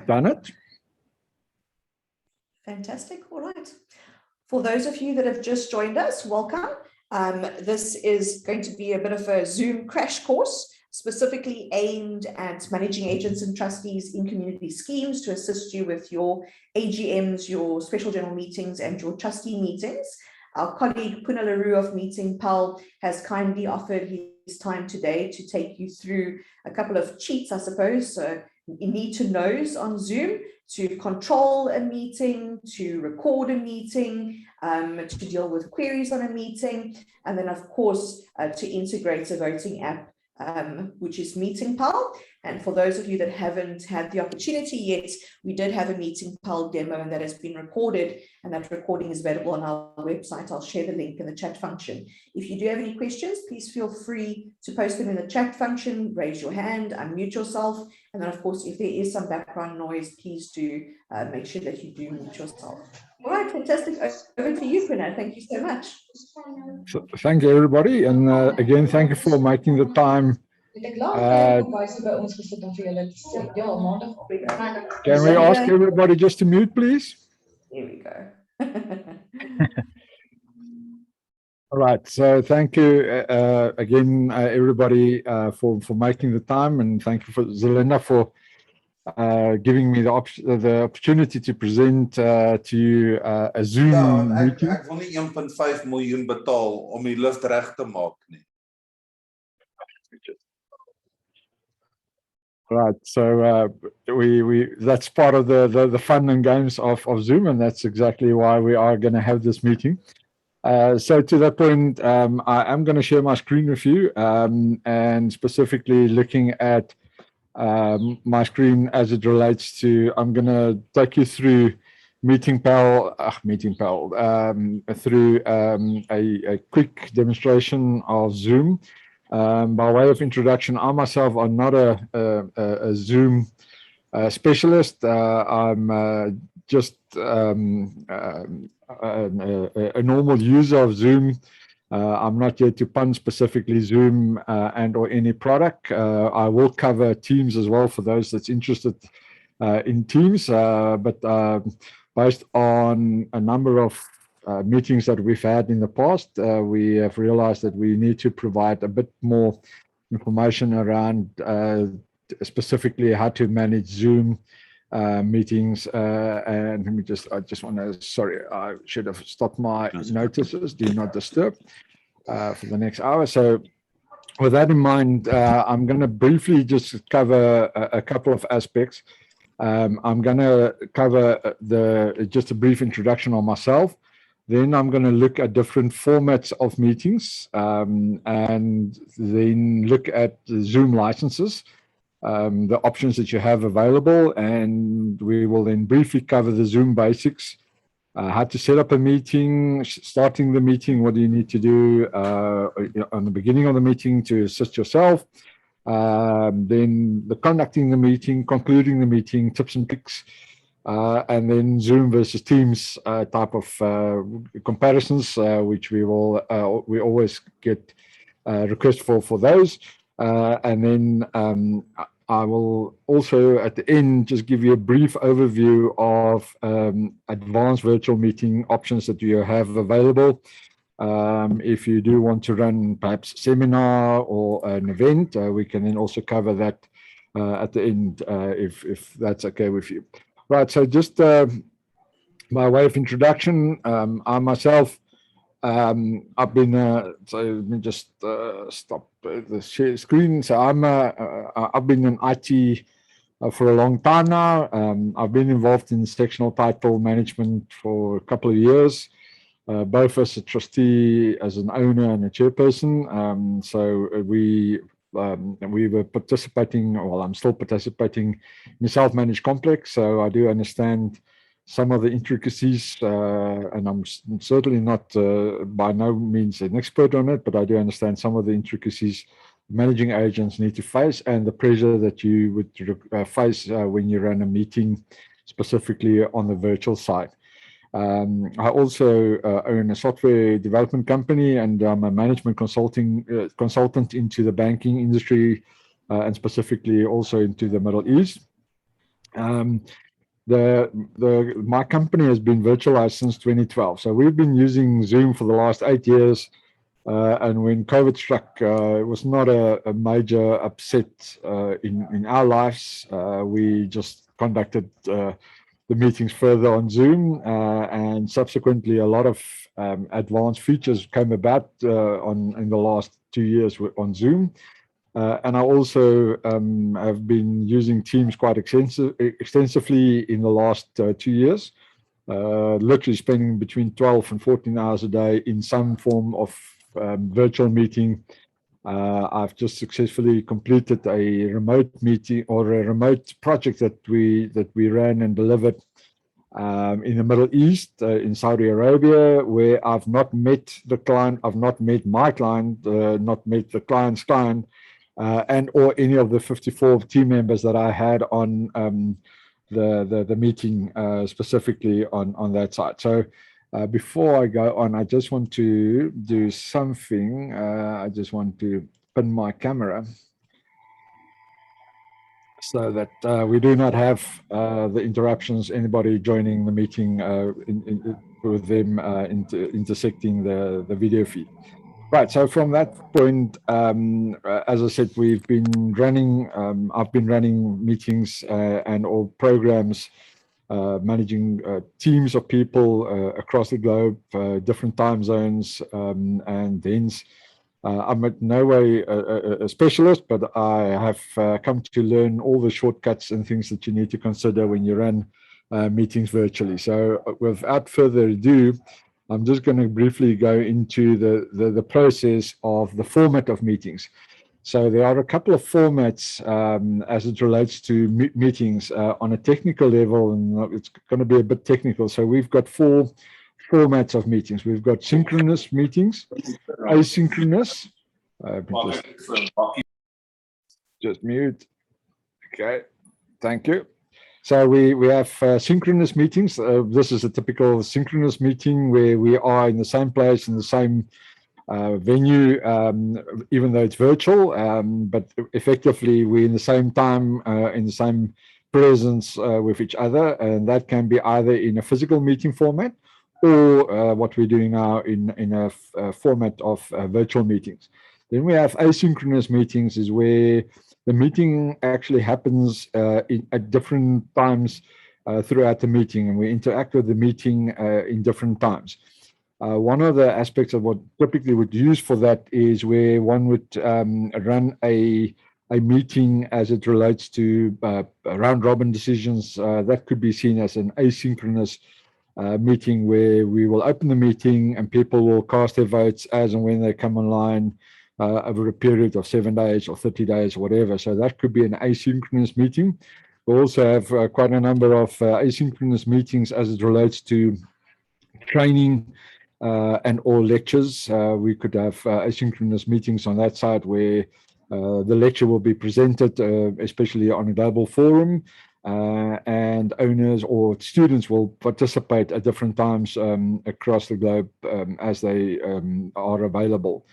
done it. Fantastic. All right. For those of you that have just joined us, welcome. This is going to be a bit of a Zoom crash course, specifically aimed at managing agents and trustees in community schemes to assist you with your AGMs, your special general meetings, and your trustee meetings. Our colleague Poena of MeetingPal has kindly offered his time today to take you through a couple of cheats, I suppose, need-to-knows on Zoom to control a meeting, to record a meeting, to deal with queries on a meeting, and then, of course, to integrate a voting app, which is MeetingPal. And for those of you that haven't had the opportunity yet, we did have a MeetingPal demo, and that has been recorded, and that recording is available on our website. I'll share the link in the chat function. If you do have any questions, please feel free to post them in the chat function, raise your hand, unmute yourself, and then, of course, if there is some background noise, please do make sure that you do mute yourself. All right, fantastic. Over to you, Poena. Thank you so much. So, thank you, everybody. And again, thank you for making the time. Can we ask everybody just to mute, please? Here we go. All right. So thank you again, everybody, for making the time, and thank you for Zelinda for giving me the opportunity to present to you a Zoom meeting. Ek wil nie 1.5 miljoen betaal om die lift reg te maak nie. Right, so that's part of the fun and games of Zoom, and that's exactly why we are going to have this meeting. So to that point, I am going to share my screen with you, and specifically looking at my screen as it relates to, I'm going to take you through MeetingPal, through a quick demonstration of Zoom. By way of introduction, I myself am not a Zoom specialist. I'm just a normal user of Zoom. I'm not here to pun specifically Zoom and or any product. I will cover Teams as well for those that's interested in Teams, but based on a number of meetings that we've had in the past, we have realized that we need to provide a bit more information around specifically how to manage Zoom meetings. And let me I just want to, sorry, I should have stopped my notices, do not disturb, for the next hour. So with that in mind, I'm going to briefly just cover a couple of aspects. I'm going to cover just a brief introduction on myself. Then I'm going to look at different formats of meetings, and then look at the Zoom licenses, the options that you have available, and we will then briefly cover the Zoom basics, how to set up a meeting, starting the meeting, what do you need to do on the beginning of the meeting to assist yourself, then the conducting the meeting, concluding the meeting, tips and tricks, and then Zoom versus Teams type of comparisons, which we always get requests for those. And then I will also at the end just give you a brief overview of advanced virtual meeting options that you have available. If you do want to run perhaps a seminar or an event, we can then also cover that at the end, if that's okay with you. Right, so just by way of introduction, I myself, I've been, so let me just stop the share screen. So I've been in IT for a long time now. I've been involved in sectional title management for a couple of years, both as a trustee, as an owner and a chairperson. So we were participating, well, I'm still participating in the self-managed complex, so I do understand some of the intricacies, and I'm certainly not by no means an expert on it, but I do understand some of the intricacies managing agents need to face and the pressure that you would face when you run a meeting, specifically on the virtual side. I also own a software development company, and I'm a management consultant into the banking industry, and specifically also into the Middle East. My company has been virtualized since 2012. So we've been using Zoom for the last 8 years. And when COVID struck, it was not a major upset in our lives. We just conducted the meetings further on Zoom, and subsequently a lot of advanced features came about in the last 2 years on Zoom. And I also have been using Teams quite extensively in the last 2 years, literally spending between 12 and 14 hours a day in some form of virtual meeting. I've just successfully completed a remote meeting or a remote project that we ran and delivered in the Middle East, in Saudi Arabia, where I've not met the client, I've not met my client, not met the client's client, and or any of the 54 team members that I had on the meeting, specifically on that side. So before I go on, I just want to do something. I just want to pin my camera so that we do not have the interruptions, anybody joining the meeting with them intersecting the video feed. Right, so from that point, as I said, we've been running, I've been running meetings and all programs, managing teams of people across the globe, different time zones, and hence I'm in no way a specialist, but I have come to learn all the shortcuts and things that you need to consider when you run meetings virtually. So without further ado, I'm just going to briefly go into the process of the format of meetings. So there are a couple of formats as it relates to meetings on a technical level, and it's going to be a bit technical. So we've got 4 formats of meetings. We've got synchronous meetings, asynchronous. Just mute. Okay, thank you. So we have synchronous meetings. This is a typical synchronous meeting where we are in the same place, in the same venue, even though it's virtual, but effectively we're in the same time, in the same presence with each other, and that can be either in a physical meeting format or what we're doing now in a format of virtual meetings. Then we have asynchronous meetings, is where the meeting actually happens at different times throughout the meeting, and we interact with the meeting in different times. One of the aspects of what typically would use for that is where one would run a meeting as it relates to round robin decisions. That could be seen as an asynchronous meeting, where we will open the meeting and people will cast their votes as and when they come online over a period of 7 days or 30 days or whatever. So that could be an asynchronous meeting. We also have quite a number of asynchronous meetings as it relates to training and or lectures. We could have asynchronous meetings on that side where the lecture will be presented, especially on a global forum, and owners or students will participate at different times across the globe as they are available.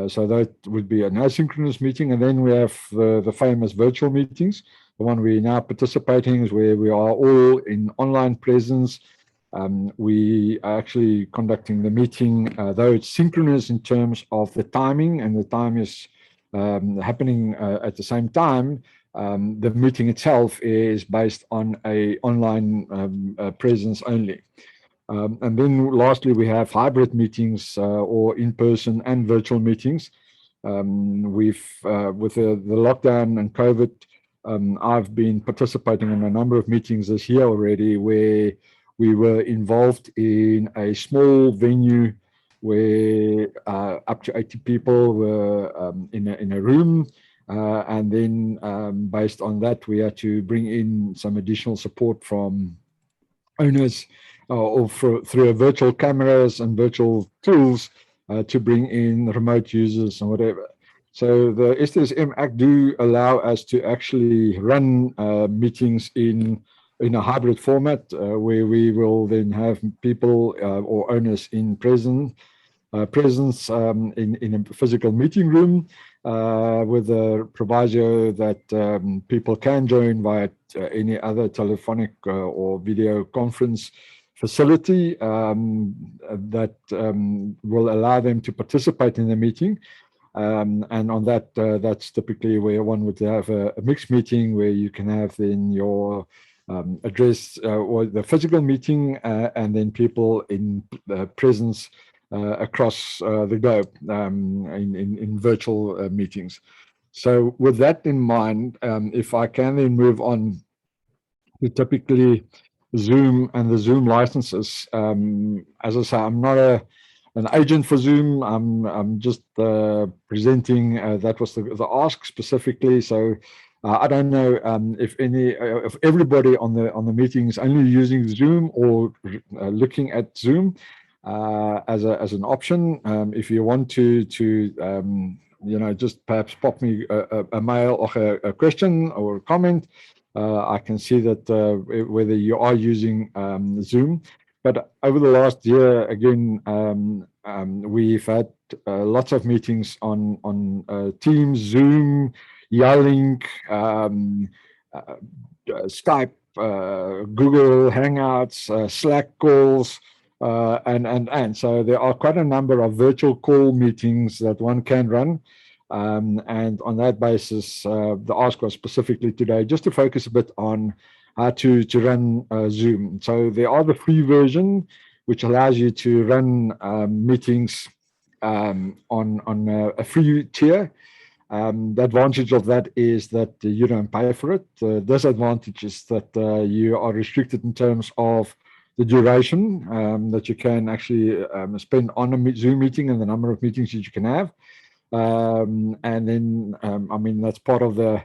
So that would be an asynchronous meeting. And then we have the famous virtual meetings. The one we're now participating is where we are all in online presence. We are actually conducting the meeting, though it's synchronous in terms of the timing, and the time is happening at the same time. The meeting itself is based on a online presence only. And then lastly, we have hybrid meetings or in-person and virtual meetings. With the lockdown and COVID, I've been participating in a number of meetings this year already, where we were involved in a small venue where up to 80 people were in a room. And then based on that, we had to bring in some additional support from owners or through virtual cameras and virtual tools to bring in remote users and whatever. So the STSM Act do allow us to actually run meetings in a hybrid format where we will then have people or owners in presence in a physical meeting room, with the proviso that people can join via any other telephonic or video conference facility that will allow them to participate in the meeting. And on that, that's typically where one would have a mixed meeting where you can have then your address or the physical meeting and then people in presence across the globe in virtual meetings. So with that in mind, if I can then move on to typically Zoom and the Zoom licenses. As I say, I'm not an agent for Zoom. I'm just presenting. That was the ask specifically. So I don't know if everybody on the meeting is only using Zoom or looking at Zoom as an option. If you want to just perhaps pop me a mail or a question or a comment. I can see that whether you are using Zoom. But over the last year, again, we've had lots of meetings on Teams, Zoom, Yelling, Skype, Google Hangouts, Slack calls, and so there are quite a number of virtual call meetings that one can run. And on that basis, the ask was specifically today just to focus a bit on how to run Zoom. So there are the free version, which allows you to run meetings on a free tier. The advantage of that is that you don't pay for it. The disadvantage is that you are restricted in terms of the duration that you can actually spend on a Zoom meeting and the number of meetings that you can have. And then, I mean, that's part of the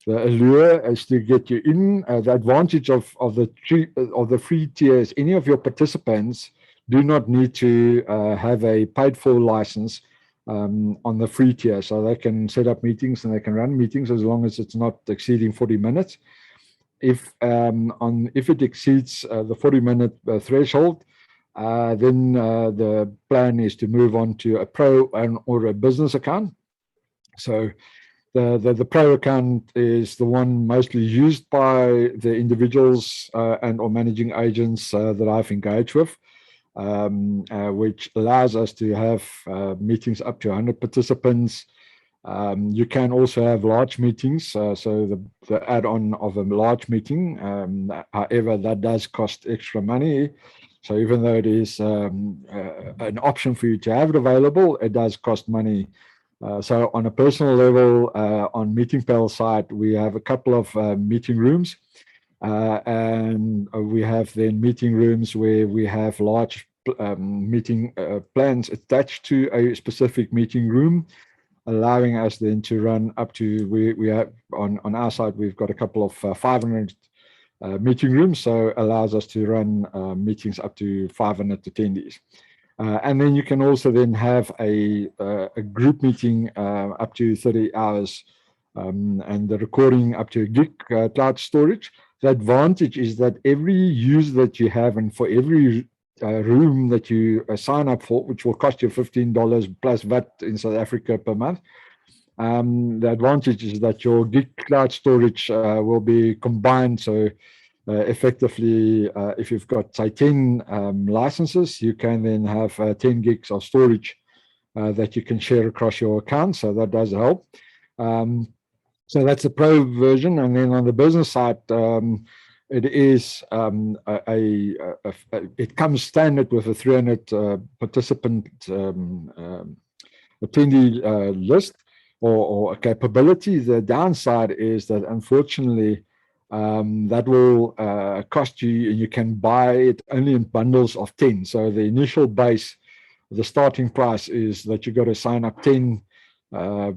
allure is to get you in. The advantage of the free tiers, any of your participants do not need to have a paid for license on the free tier. So they can set up meetings and they can run meetings as long as it's not exceeding 40 minutes. If it exceeds the 40-minute threshold, then the plan is to move on to a pro or a business account. So the pro account is the one mostly used by the individuals and or managing agents that I've engaged with, which allows us to have meetings up to 100 participants. You can also have large meetings, so the add-on of a large meeting. However, that does cost extra money. So even though it is an option for you to have it available, it does cost money. So on a personal level, on MeetingPal side, we have a couple of meeting rooms. And we have then meeting rooms where we have large meeting plans attached to a specific meeting room, allowing us then to run up to, we have on our side, we've got a couple of 500 meeting rooms, so allows us to run meetings up to 500 attendees. And then you can also then have a group meeting up to 30 hours and the recording up to a gig cloud storage. The advantage is that every user that you have and for every room that you sign up for, which will cost you $15 plus VAT in South Africa per month, the advantage is that your gig cloud storage will be combined. So effectively, if you've got, say, 10 licenses, you can then have 10 gigs of storage that you can share across your account. So that does help. So that's the pro version. And then on the business side, it is it comes standard with a 300 participant attendee list or a capability. The downside is that unfortunately that will cost you, and you can buy it only in bundles of 10. So the initial base, the starting price is that you got to sign up 10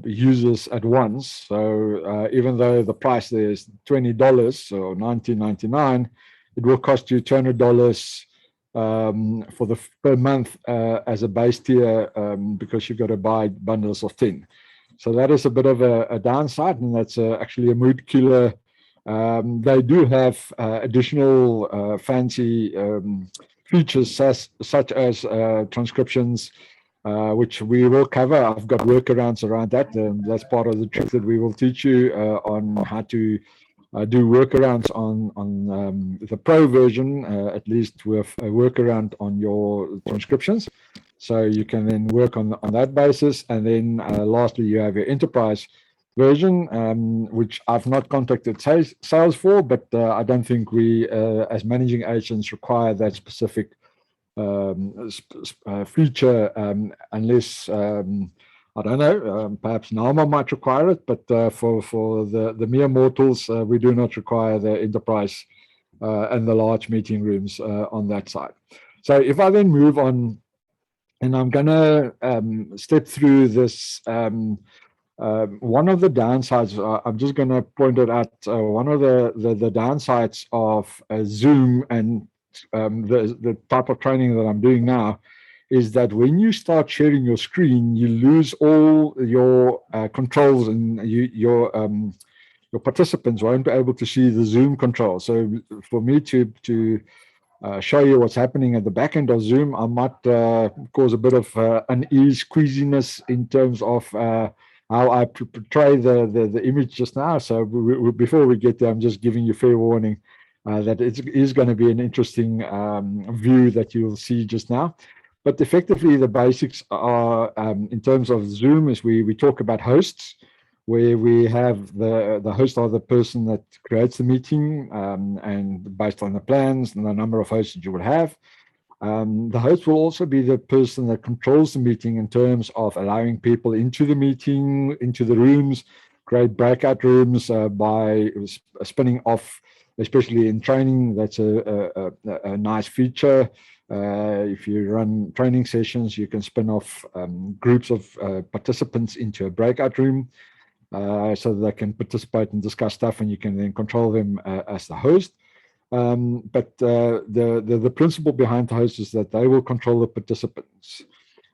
users at once. So even though the price there is $20 or $19.99, it will cost you $200 for the per month as a base tier because you've got to buy bundles of 10. So that is a bit of a downside, and that's actually a mood killer. They do have additional fancy features such as transcriptions, which we will cover. I've got workarounds around that. That's part of the trick that we will teach you on how to do workarounds on the pro version, at least with a workaround on your transcriptions. So you can then work on that basis. And then lastly, you have your enterprise version, which I've not contacted sales for, but I don't think we, as managing agents, require that specific feature unless I don't know, perhaps Nama might require it, but for the mere mortals, we do not require the enterprise and the large meeting rooms on that side. So if I then move on, and I'm going to step through this, one of the downsides, I'm just going to point it out, one of the downsides of Zoom and the type of training that I'm doing now is that when you start sharing your screen, you lose all your controls, and your participants won't be able to see the Zoom control. So for me to show you what's happening at the back end of Zoom, I might cause a bit of unease, queasiness in terms of how I portray the image just now. So before we get there, I'm just giving you fair warning that it is going to be an interesting view that you'll see just now. But effectively, the basics are, in terms of Zoom, is we talk about hosts, where we have the host are the person that creates the meeting, and based on the plans and the number of hosts that you would have. The host will also be the person that controls the meeting in terms of allowing people into the meeting, into the rooms, create breakout rooms by spinning off, especially in training. That's a nice feature. If you run training sessions, you can spin off groups of participants into a breakout room so that they can participate and discuss stuff, and you can then control them as the host. But the principle behind the host is that they will control the participants.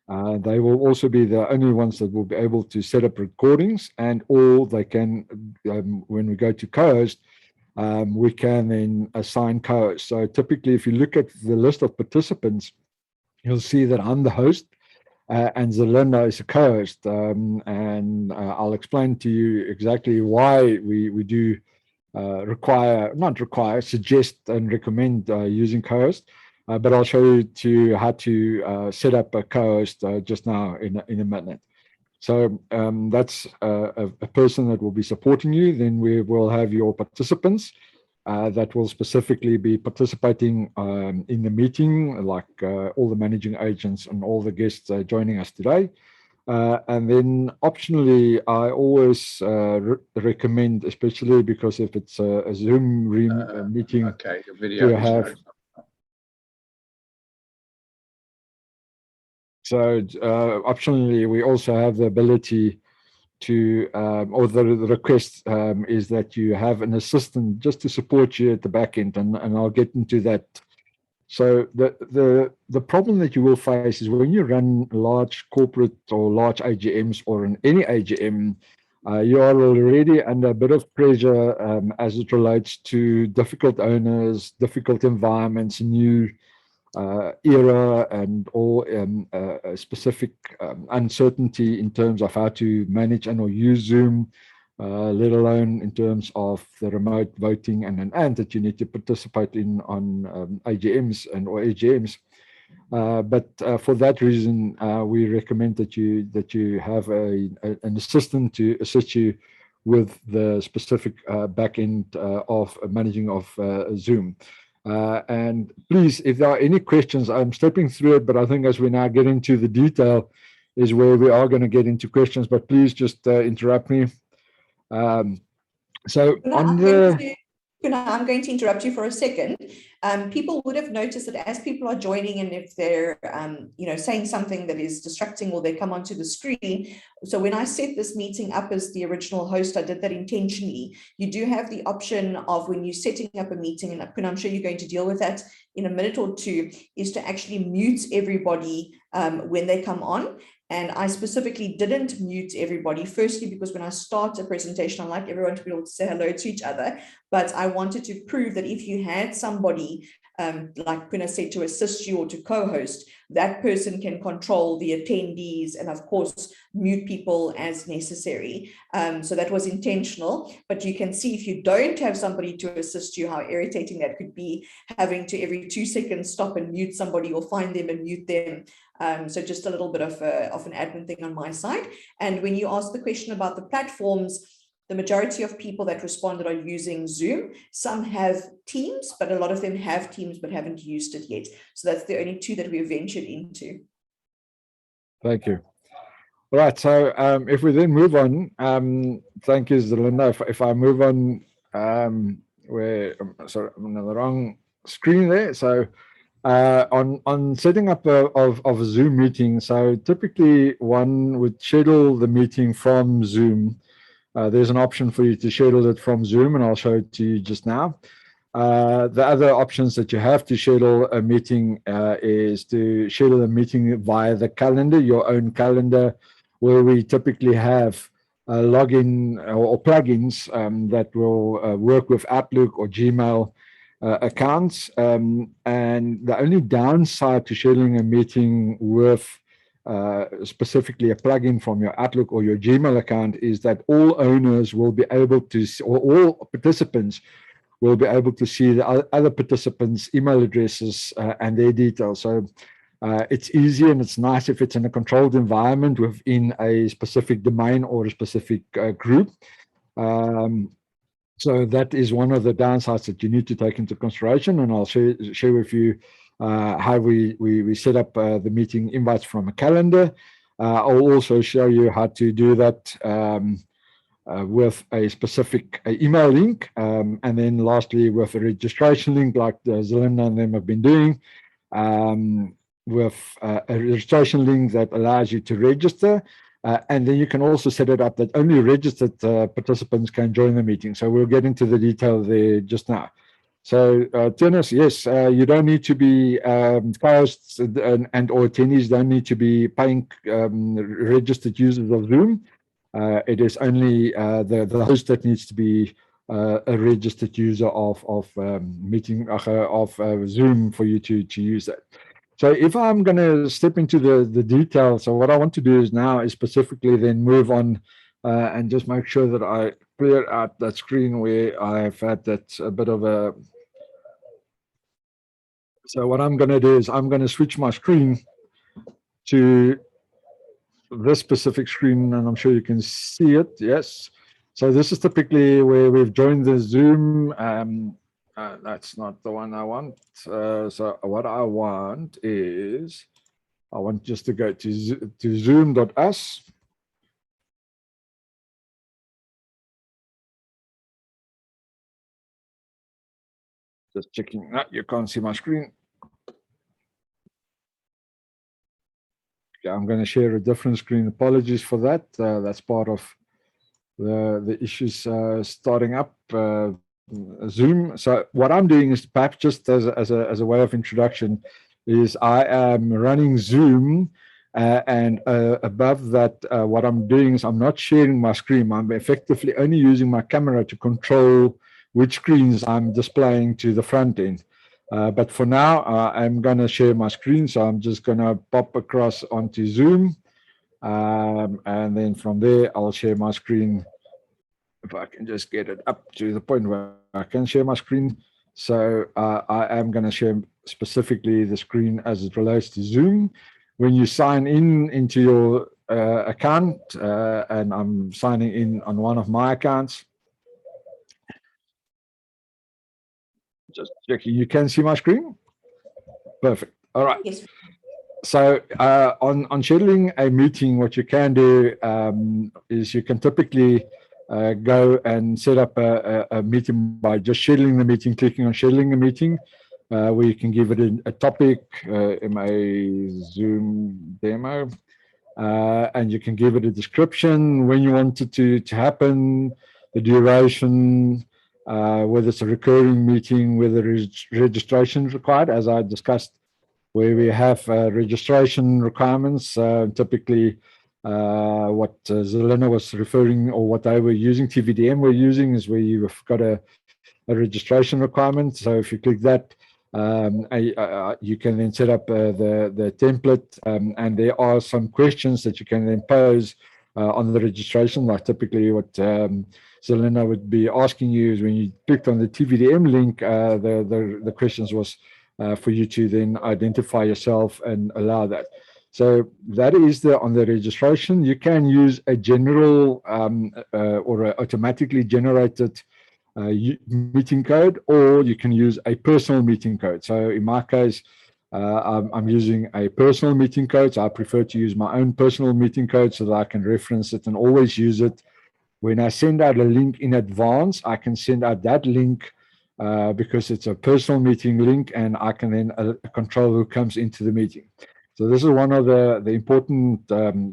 They will also be the only ones that will be able to set up recordings, and all they can, when we go to co-host, we can then assign co-hosts. So typically, if you look at the list of participants, you'll see that I'm the host and Zelinda is a co-host. And I'll explain to you exactly why we do suggest and recommend using co-host. But I'll show you how to set up a co-host just now in a minute. So that's a person that will be supporting you. Then we will have your participants that will specifically be participating in the meeting, like all the managing agents and all the guests joining us today. And then optionally, I always recommend, especially because if it's a Zoom meeting, okay, your video to have. So optionally, we also have the ability to, or the request is that you have an assistant just to support you at the back end, and I'll get into that. So the problem that you will face is when you run large corporate or large AGMs, or in any AGM, you are already under a bit of pressure as it relates to difficult owners, difficult environments, new era, and all specific uncertainty in terms of how to manage and or use Zoom, let alone in terms of the remote voting and that you need to participate in on AGMs and or AGMs. But for that reason, we recommend that you have an assistant to assist you with the specific back end of managing of Zoom. And please, if there are any questions, I'm stepping through it, but I think as we now get into the detail is where we are going to get into questions, but please just interrupt me. So on the... I'm going to interrupt you for a second. People would have noticed that as people are joining, and if they're saying something that is distracting, or they come onto the screen. So when I set this meeting up as the original host, I did that intentionally. You do have the option of, when you're setting up a meeting, and I'm sure you're going to deal with that in a minute or two, is to actually mute everybody when they come on. And I specifically didn't mute everybody, firstly, because when I start a presentation, I like everyone to be able to say hello to each other. But I wanted to prove that if you had somebody like Poena said, to assist you or to co-host, that person can control the attendees and of course mute people as necessary. So that was intentional, but you can see if you don't have somebody to assist you, how irritating that could be, having to every 2 seconds stop and mute somebody or find them and mute them. So just a little bit of an admin thing on my side. And when you ask the question about the platforms, the majority of people that responded are using Zoom. Some have Teams, but a lot of them have Teams but haven't used it yet. So that's the only two that we've ventured into. Thank you. All right, so if we then move on, thank you, Zelinda. If I move on, sorry, I'm on the wrong screen there. So on setting up of a Zoom meeting, so typically one would schedule the meeting from Zoom. There's an option for you to schedule it from Zoom, and I'll show it to you just now. The other options that you have to schedule a meeting is to schedule a meeting via the calendar, your own calendar, where we typically have login or plugins that will work with Outlook or Gmail accounts. And the only downside to scheduling a meeting with specifically a plugin from your Outlook or your Gmail account is that all owners will be able to, or all participants will be able to see the other participants' email addresses and their details. So it's easy and it's nice if it's in a controlled environment within a specific domain or a specific group. So that is one of the downsides that you need to take into consideration, and I'll share with you how we set up the meeting invites from a calendar. I'll also show you how to do that with a specific email link, and then lastly with a registration link like Zelinda and them have been doing, with a registration link that allows you to register. And then you can also set it up that only registered participants can join the meeting. So we'll get into the detail there just now. So Tennis, yes, you don't need to be hosts and or attendees don't need to be paying registered users of Zoom. It is only the host that needs to be a registered user of Zoom for you to use that. So if I'm going to step into the details, so what I want to do is now is specifically then move on and just make sure that I clear out that screen where I've had that a bit of a. So what I'm going to do is I'm going to switch my screen to this specific screen, and I'm sure you can see it. Yes. So this is typically where we've joined the Zoom. That's not the one I want. So what I want is, I want just to go to zoom.us. Just checking. You can't see my screen. Okay, I'm going to share a different screen. Apologies for that. That's part of the issues starting up Zoom. So what I'm doing is, perhaps just as a way of introduction, is I am running Zoom, and above that, what I'm doing is I'm not sharing my screen. I'm effectively only using my camera to control which screens I'm displaying to the front end. But for now, I'm going to share my screen. So I'm just going to pop across onto Zoom. And then from there, I'll share my screen. If I can just get it up to the point where I can share my screen. So I am going to share specifically the screen as it relates to Zoom. When you sign into your account, and I'm signing in on one of my accounts. Just checking, you can see my screen? Perfect. All right. Yes. So on scheduling a meeting, what you can do is you can typically go and set up a meeting by just scheduling the meeting, clicking on scheduling a meeting, where you can give it a topic, a Zoom demo, and you can give it a description, when you want it to happen, the duration, whether it's a recurring meeting, whether registration is required, as I discussed, where we have registration requirements. Typically, what Zelena was referring, or what they were using, TVDM we're using, is where you've got a registration requirement. So if you click that, You can then set up the template, and there are some questions that you can then pose on the registration. Like typically what Zelina would be asking you is when you clicked on the TVDM link, the questions was for you to then identify yourself and allow that. So that is on the registration. You can use a general or a automatically generated meeting code, or you can use a personal meeting code. So in my case, I'm using a personal meeting code. So I prefer to use my own personal meeting code so that I can reference it and always use it. When I send out a link in advance, I can send out that link because it's a personal meeting link, and I can then control who comes into the meeting. So this is one of the important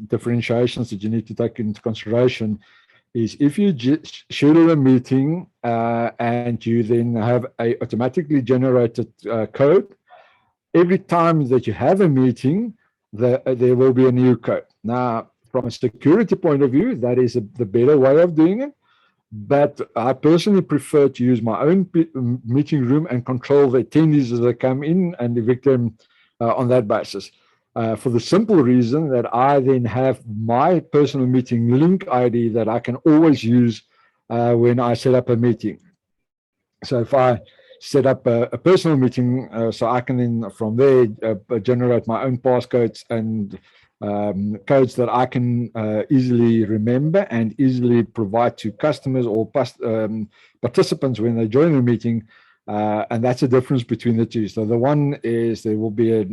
differentiations that you need to take into consideration. Is if you schedule a meeting and you then have a automatically generated code, every time that you have a meeting, there will be a new code. Now, from a security point of view, that is the better way of doing it. But I personally prefer to use my own meeting room and control the attendees as they come in and evict them on that basis. For the simple reason that I then have my personal meeting link ID that I can always use when I set up a meeting. So if I set up a personal meeting, so I can then from there generate my own passcodes and codes that I can easily remember and easily provide to customers or participants when they join the meeting. And that's the difference between the two. So the one is there will be a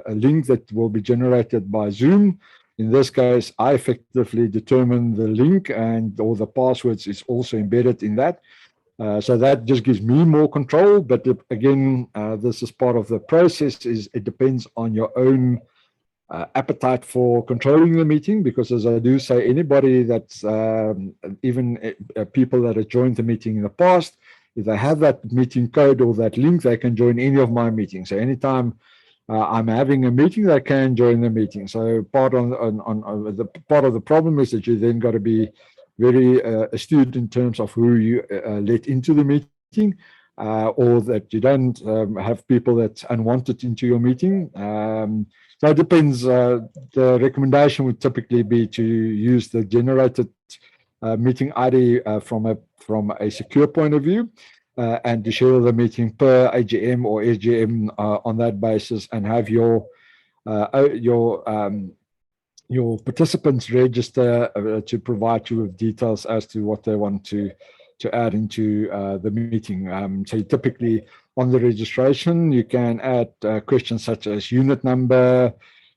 link that will be generated by Zoom. In this case, I effectively determine the link, and all the passwords is also embedded in that. So that just gives me more control. But again, this is part of the process. It depends on your own appetite for controlling the meeting, because as I do say, anybody that's even people that have joined the meeting in the past, if they have that meeting code or that link, they can join any of my meetings. So anytime I'm having a meeting, they can join the meeting. So part of the problem is that you then got to be very astute in terms of who you let into the meeting, or that you don't have people that's unwanted into your meeting. So it depends. The recommendation would typically be to use the generated meeting ID from a secure point of view, and to schedule the meeting per AGM or SGM on that basis, and have your participants register to provide you with details as to what they want to add into the meeting. So typically on the registration, you can add questions such as unit number,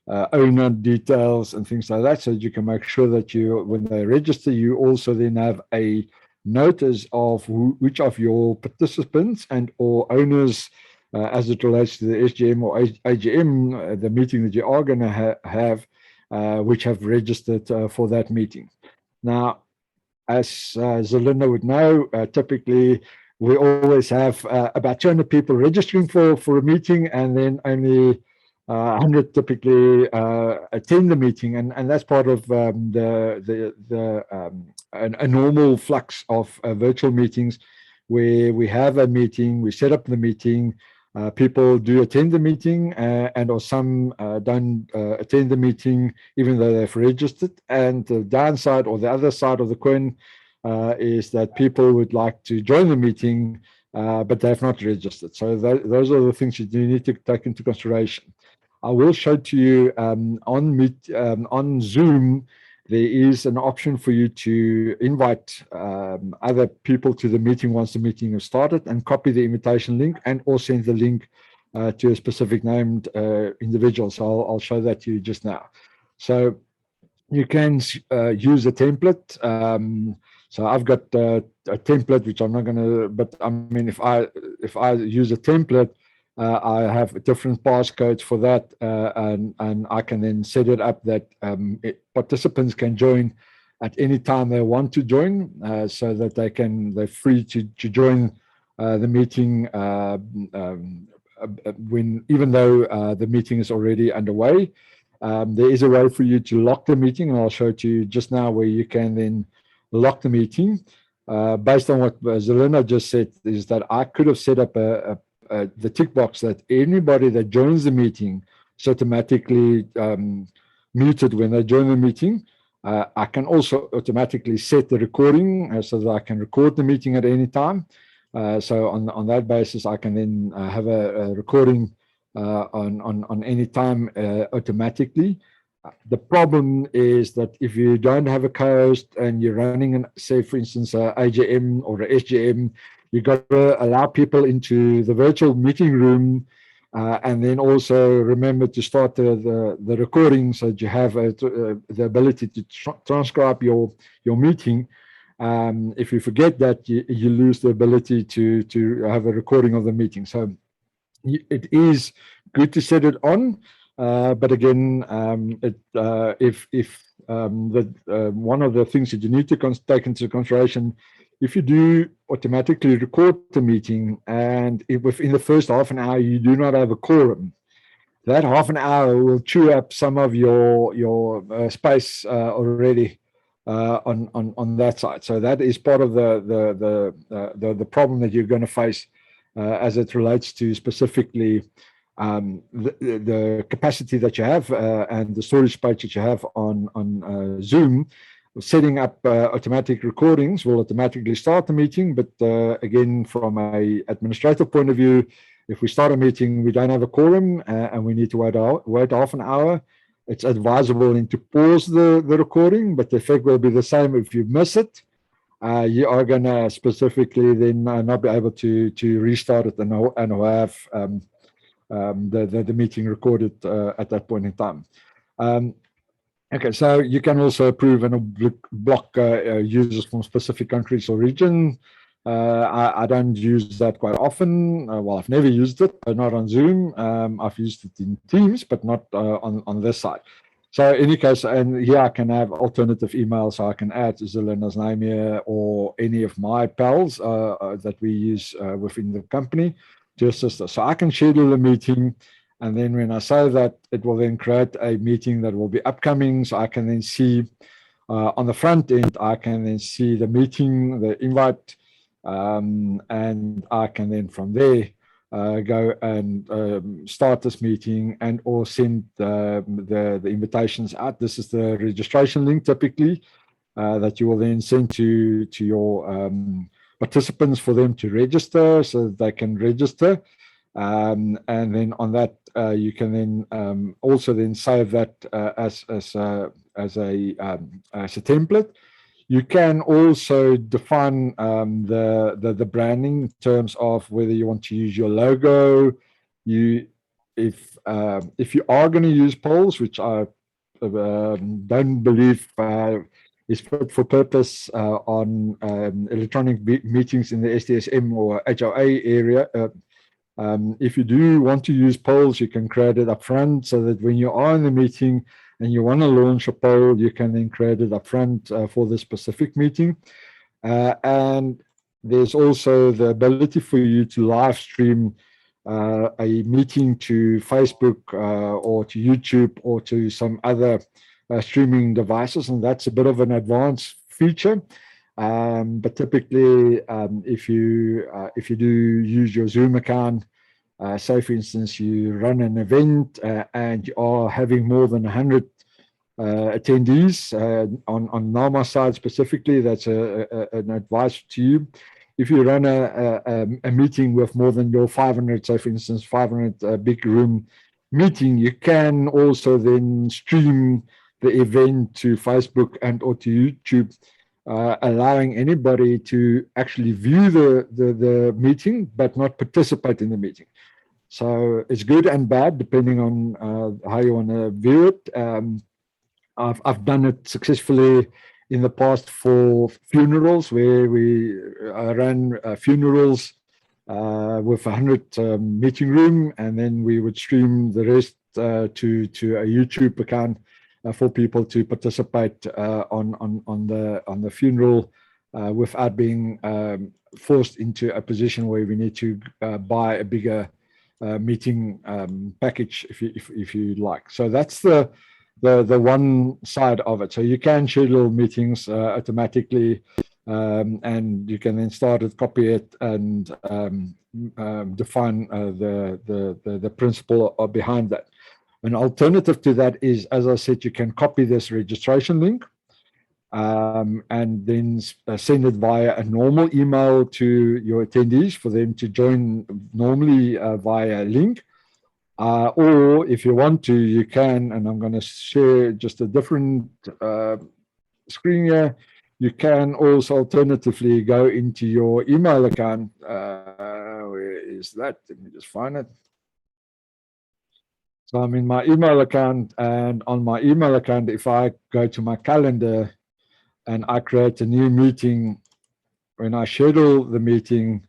owner details, and things like that, so that you can make sure that when they register, you also then have a notice of which of your participants and or owners, as it relates to the SGM or AGM, the meeting that you are going to have, which have registered for that meeting. Now, as Zelina would know, typically we always have about 200 people registering for a meeting, and then only 100 typically attend the meeting, and that's part of a normal flux of virtual meetings, where we have a meeting, we set up the meeting, people do attend the meeting, and or some don't attend the meeting even though they've registered. And the downside, or the other side of the coin, is that people would like to join the meeting, but they have not registered. So those are the things that you need to take into consideration. I will show to you on Zoom, there is an option for you to invite other people to the meeting once the meeting has started, and copy the invitation link, and or send the link to a specific named individual. So I'll show that to you just now. So you can use a template. So I've got a template, which I'm not going to, but I mean, if I use a template, I have different passcodes for that, and I can then set it up that participants can join at any time they want to join, so that they're free to join the meeting even though the meeting is already underway. There is a way for you to lock the meeting, and I'll show it to you just now, where you can then lock the meeting. Based on what Zelina just said, is that I could have set up a the tick box that anybody that joins the meeting is automatically muted when they join the meeting. I can also automatically set the recording so that I can record the meeting at any time. So on that basis, I can then have a recording on any time automatically. The problem is that if you don't have a co-host and you're running, say, for instance, a AGM or a SGM, you've got to allow people into the virtual meeting room, and then also remember to start the recording so that you have the ability to transcribe your meeting. If you forget that, you lose the ability to have a recording of the meeting. So it is good to set it on. But again, if one of the things that you need to take into consideration, if you do automatically record the meeting and if within the first half an hour you do not have a quorum, that half an hour will chew up some of your space already on that side. So that is part of the problem that you're going to face as it relates to specifically the capacity that you have and the storage space that you have on Zoom. Setting up automatic recordings will automatically start the meeting, but again, from a administrative point of view, if we start a meeting, we don't have a quorum and we need to wait half an hour, it's advisable to pause the recording, but the effect will be the same if you miss it. You are going to specifically then not be able to restart it and have the meeting recorded at that point in time. Okay, so you can also approve and block users from specific countries or region. I don't use that quite often. Well, I've never used it, not on Zoom. I've used it in Teams, but not on this side. So in any case, and here I can have alternative emails, so I can add Zelena's name here or any of my pals that we use within the company to assist us. So I can schedule a meeting, and then when I say that, it will then create a meeting that will be upcoming, so I can then see on the front end, I can then see the meeting, the invite, and I can then from there go and start this meeting and or send the invitations out. This is the registration link typically that you will then send to your participants for them to register so that they can register. And then on that, you can then also then save that as a template. You can also define the branding in terms of whether you want to use your logo. If you are going to use polls, which I don't believe is fit for purpose on electronic meetings in the STSM or HOA area. If you do want to use polls, you can create it up front so that when you are in the meeting and you want to launch a poll, you can then create it up front for the specific meeting. And there's also the ability for you to live stream a meeting to Facebook or to YouTube or to some other streaming devices, and that's a bit of an advanced feature. But typically, if you do use your Zoom account, say for instance you run an event and you are having more than 100 attendees on NAMA side specifically, that's an advice to you. If you run a meeting with more than your 500, so for instance 500 big room meeting, you can also then stream the event to Facebook and or to YouTube, allowing anybody to actually view the meeting but not participate in the meeting. So it's good and bad depending on how you want to view it. I've done it successfully in the past for funerals where we ran funerals with 100 meeting room, and then we would stream the rest to a YouTube account for people to participate on the funeral without being forced into a position where we need to buy a bigger meeting package if you like. So that's the one side of it. So you can schedule meetings automatically and you can then start it, copy it, and define the principle behind that. An alternative to that is, as I said, you can copy this registration link and then send it via a normal email to your attendees for them to join normally via a link. Or if you want to, you can, and I'm going to share just a different screen here. You can also alternatively go into your email account. Where is that? Let me just find it. So I'm in my email account, and on my email account, if I go to my calendar and I create a new meeting, when I schedule the meeting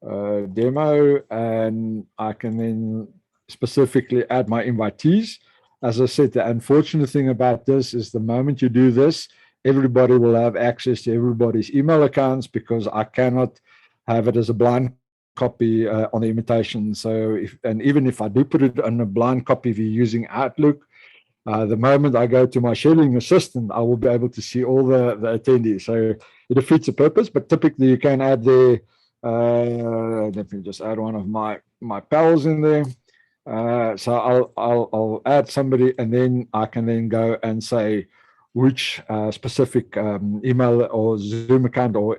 demo, and I can then specifically add my invitees. As I said, the unfortunate thing about this is the moment you do this, everybody will have access to everybody's email accounts, because I cannot have it as a blind copy on the invitation. So even if I do put it on a blind copy if you're using Outlook, the moment I go to my scheduling assistant, I will be able to see all the attendees. So it defeats the purpose, but typically you can add the, let me just add one of my pals in there. So I'll add somebody, and then I can then go and say which specific email or Zoom account or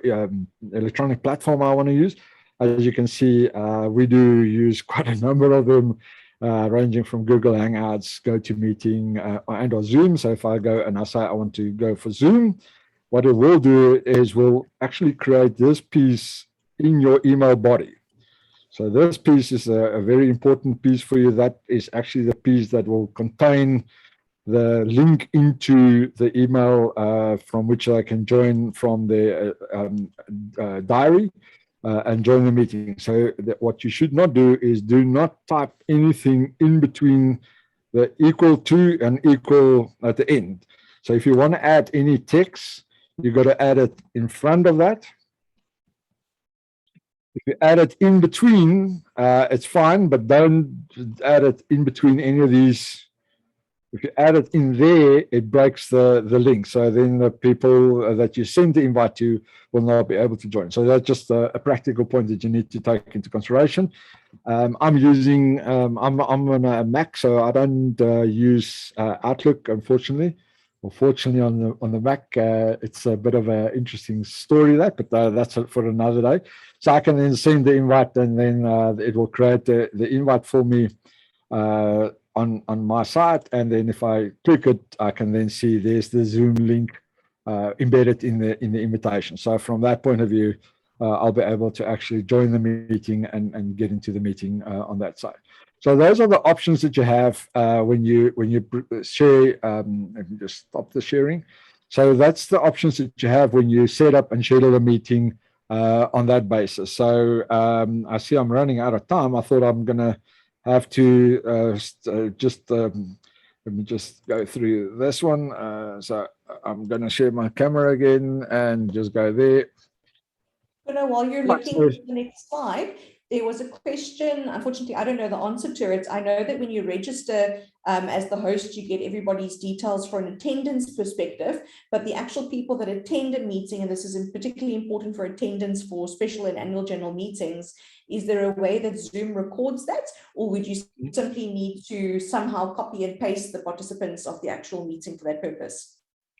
electronic platform I want to use. As you can see, we do use quite a number of them, ranging from Google Hangouts, GoToMeeting, and or Zoom. So if I go and I say I want to go for Zoom, what it will do is we'll actually create this piece in your email body. So this piece is a very important piece for you. That is actually the piece that will contain the link into the email from which I can join from the diary and join the meeting. So what you should not do is do not type anything in between the equal to and equal at the end. So if you want to add any text, you've got to add it in front of that. If you add it in between, it's fine, but don't add it in between any of these. If you add it in there, it breaks the link. So then the people that you send the invite to will not be able to join. So that's just a practical point that you need to take into consideration. I'm using, I'm on a Mac, so I don't use Outlook, unfortunately. Unfortunately, on the Mac, it's a bit of an interesting story, but that's for another day. So I can then send the invite, and then it will create the invite for me on my site. And then if I click it, I can then see there's the Zoom link embedded in the invitation. So from that point of view, I'll be able to actually join the meeting and get into the meeting on that side. So those are the options that you have when you share. Let me just stop the sharing. So that's the options that you have when you set up and schedule a meeting on that basis. So I see I'm running out of time. I thought I'm going to have to let me just go through this one. So I'm going to share my camera again and just go there. While you're looking at the next slide, there was a question. Unfortunately, I don't know the answer to it. I know that when you register as the host, you get everybody's details for an attendance perspective, but the actual people that attend a meeting, and this is particularly important for attendance for special and annual general meetings, is there a way that Zoom records that, or would you simply need to somehow copy and paste the participants of the actual meeting for that purpose?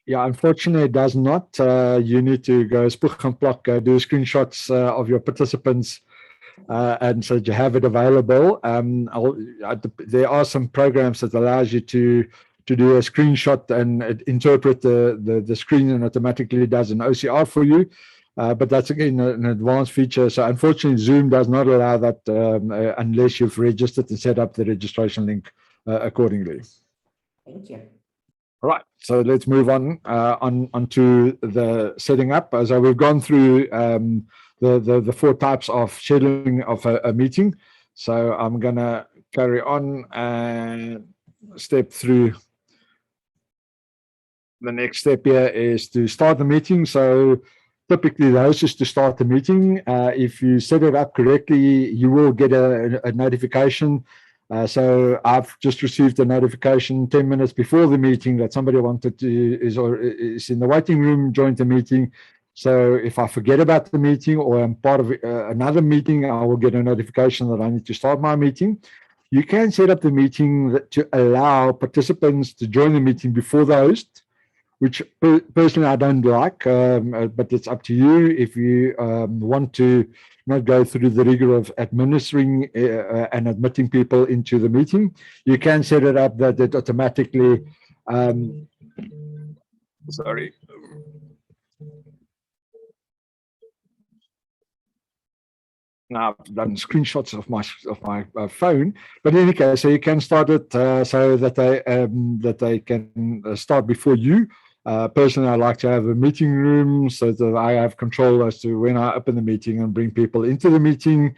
Yeah, unfortunately, it does not. You need to go spoeg and plak, do screenshots of your participants, and so you have it available. There are some programs that allows you to do a screenshot and interpret the screen, and automatically does an OCR for you. But that's again an advanced feature. So unfortunately, Zoom does not allow that unless you've registered and set up the registration link accordingly. Thank you. All right, so let's move on onto the setting up. So we've gone through the 4 types of scheduling of a meeting. So I'm going to carry on and step through. The next step here is to start the meeting. So typically the host is to start the meeting. If you set it up correctly, you will get a notification. So I've just received a notification 10 minutes before the meeting that somebody is in the waiting room, joined the meeting. So if I forget about the meeting or I'm part of another meeting, I will get a notification that I need to start my meeting. You can set up the meeting to allow participants to join the meeting before the host, which personally I don't like, but it's up to you. If you want to not go through the rigor of administering and admitting people into the meeting, you can set it up that it automatically, sorry. Now I've done screenshots of my phone, but in any case, so you can start it so that they can start before you. Personally, I like to have a meeting room so that I have control as to when I open the meeting and bring people into the meeting.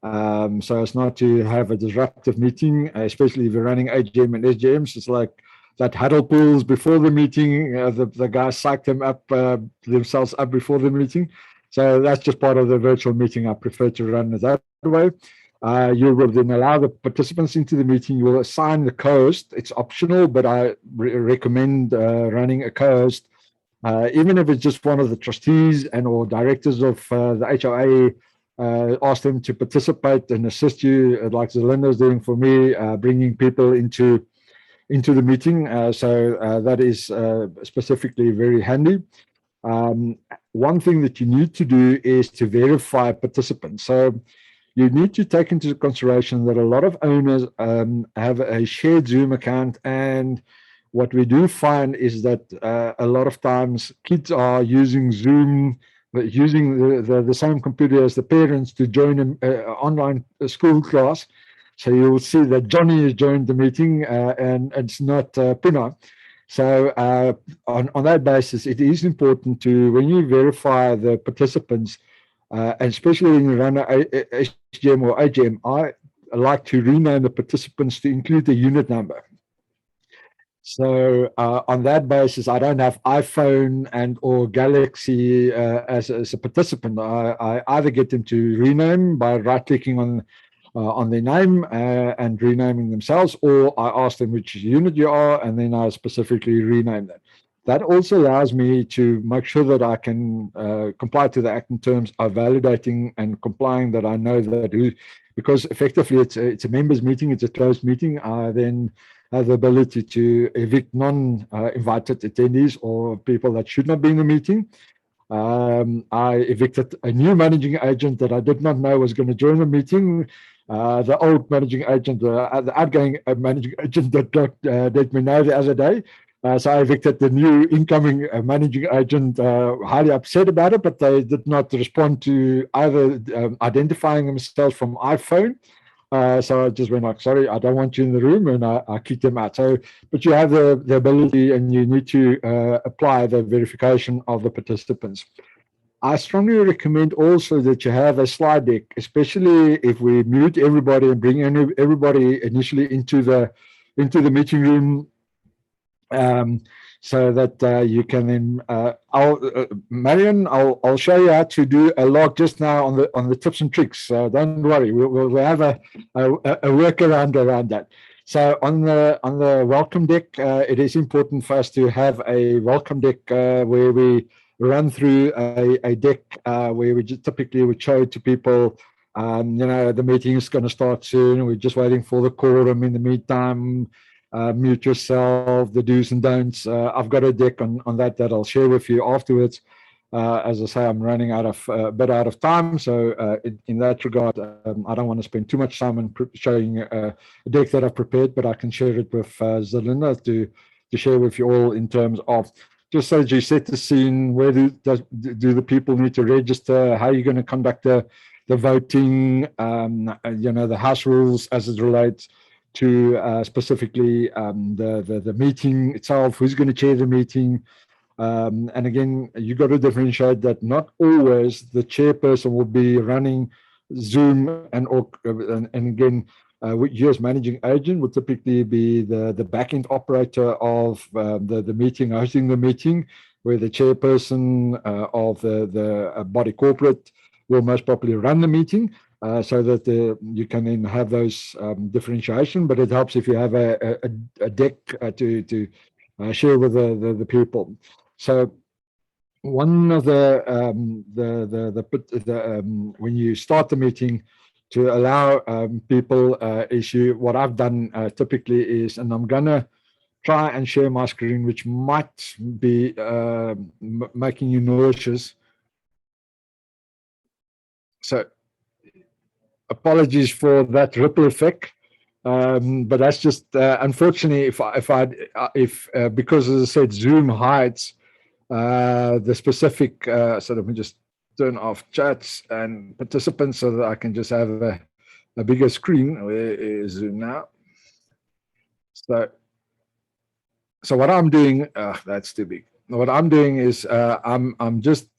So as not to have a disruptive meeting, especially if you're running AGM and SGMs. It's like that huddle pools before the meeting. The guys psych them up themselves up before the meeting. So that's just part of the virtual meeting. I prefer to run it that way. You will then allow the participants into the meeting. You will assign the co-host. It's optional, but I recommend running a co-host, even if it's just one of the trustees and or directors of the HOA. Ask them to participate and assist you, like Zelinda's doing for me, bringing people into the meeting. So that is specifically very handy. One thing that you need to do is to verify participants. So you need to take into consideration that a lot of owners have a shared Zoom account, and what we do find is that a lot of times kids are using Zoom, using the same computer as the parents to join an online school class. So you'll see that Johnny has joined the meeting and it's not Poena. So on that basis, it is important to, when you verify the participants, and especially when you run a SGM or AGM, I like to rename the participants to include the unit number. So on that basis, I don't have iPhone and or Galaxy as a participant. I either get them to rename by right-clicking on their name and renaming themselves, or I ask them which unit you are, and then I specifically rename them. That also allows me to make sure that I can comply to the Act in terms of validating and complying, that I know that who, because effectively it's a members meeting, it's a closed meeting. I then have the ability to evict non-invited attendees or people that should not be in the meeting. I evicted a new managing agent that I did not know was going to join the meeting. The old managing agent, the outgoing managing agent that let me know the other day. So I evicted the new incoming managing agent, highly upset about it, but they did not respond to either identifying themselves from iPhone. So I just went like, sorry, I don't want you in the room, and I kicked them out. So, but you have the ability, and you need to apply the verification of the participants. I strongly recommend also that you have a slide deck, especially if we mute everybody and bring everybody initially into the meeting room, so that you can then. Marion, I'll show you how to do a log just now on the tips and tricks. So don't worry, we'll have a workaround around that. So on the welcome deck, it is important for us to have a welcome deck where we run through a deck where we just typically would show to people, the meeting is going to start soon. We're just waiting for the quorum. In the meantime, mute yourself, the do's and don'ts. I've got a deck on that I'll share with you afterwards. As I say, I'm running a bit out of time. So in that regard, I don't want to spend too much time on showing a deck that I've prepared, but I can share it with Zelinda to share with you all in terms of, just so that you set the scene, where do the people need to register, how are you going to conduct the voting, the house rules as it relates to specifically the meeting itself, who's going to chair the meeting. And again, you got to differentiate that not always the chairperson will be running Zoom, and again, you as managing agent would typically be the back-end operator of the meeting, hosting the meeting, where the chairperson of the body corporate will most probably run the meeting, so that you can then have those differentiation. But it helps if you have a deck to share with the people. So one of the when you start the meeting, to allow people issue, what I've done typically is, and I'm gonna try and share my screen, which might be making you nauseous. So apologies for that ripple effect. But that's just unfortunately, if because, as I said, Zoom hides the specific. So let me just turn off chats and participants so that I can just have a bigger screen. Where is Zoom now? So what I'm doing, that's too big. What I'm doing is I'm just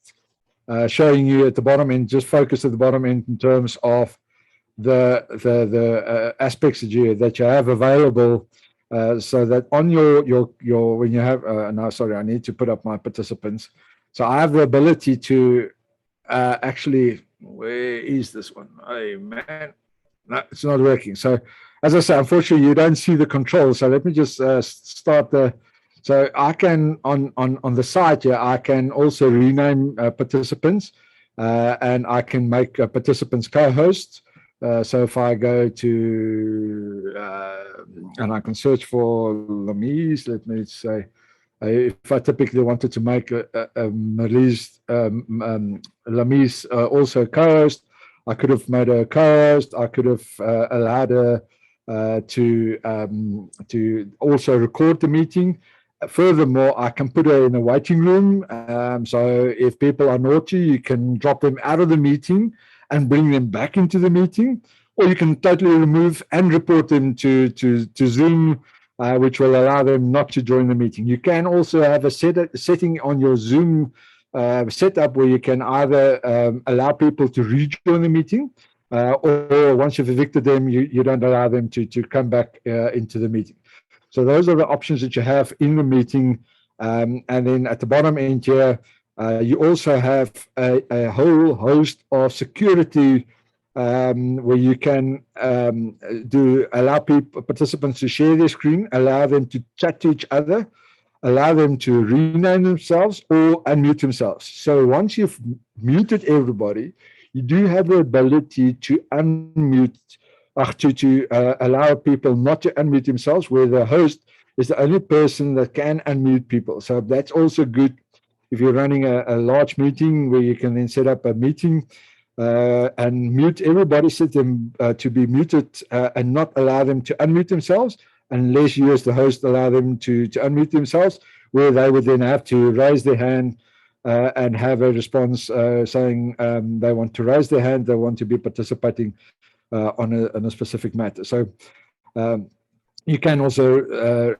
showing you at the bottom end, just focus at the bottom end in terms of the aspects that you have available, so that on your when you have no, sorry, I need to put up my participants. So I have the ability to actually, where is this one? Oh man, no, it's not working. So as I say, unfortunately, you don't see the controls. So let me just start the. So I can on the side here, I can also rename participants, and I can make participants co-hosts. So if I go to and I can search for Lamise, let me say, if I typically wanted to make a Lamise also co-host, I could have made a co-host. I could have allowed her to also record the meeting. Furthermore, I can put her in a waiting room. So if people are naughty, you can drop them out of the meeting and bring them back into the meeting, or you can totally remove and report them to Zoom, which will allow them not to join the meeting. You can also have a setting on your Zoom setup where you can either allow people to rejoin the meeting, or once you've evicted them, you don't allow them to come back into the meeting. So those are the options that you have in the meeting. And then at the bottom end here, you also have a whole host of security where you can allow participants to share their screen, allow them to chat to each other, allow them to rename themselves or unmute themselves. So once you've muted everybody, you do have the ability to unmute, to allow people not to unmute themselves, where the host is the only person that can unmute people. So that's also good if you're running a large meeting, where you can then set up a meeting and mute everybody, set them to be muted, and not allow them to unmute themselves unless you as the host allow them to unmute themselves, where they would then have to raise their hand and have a response saying they want to raise their hand, they want to be participating on a specific matter. So you can also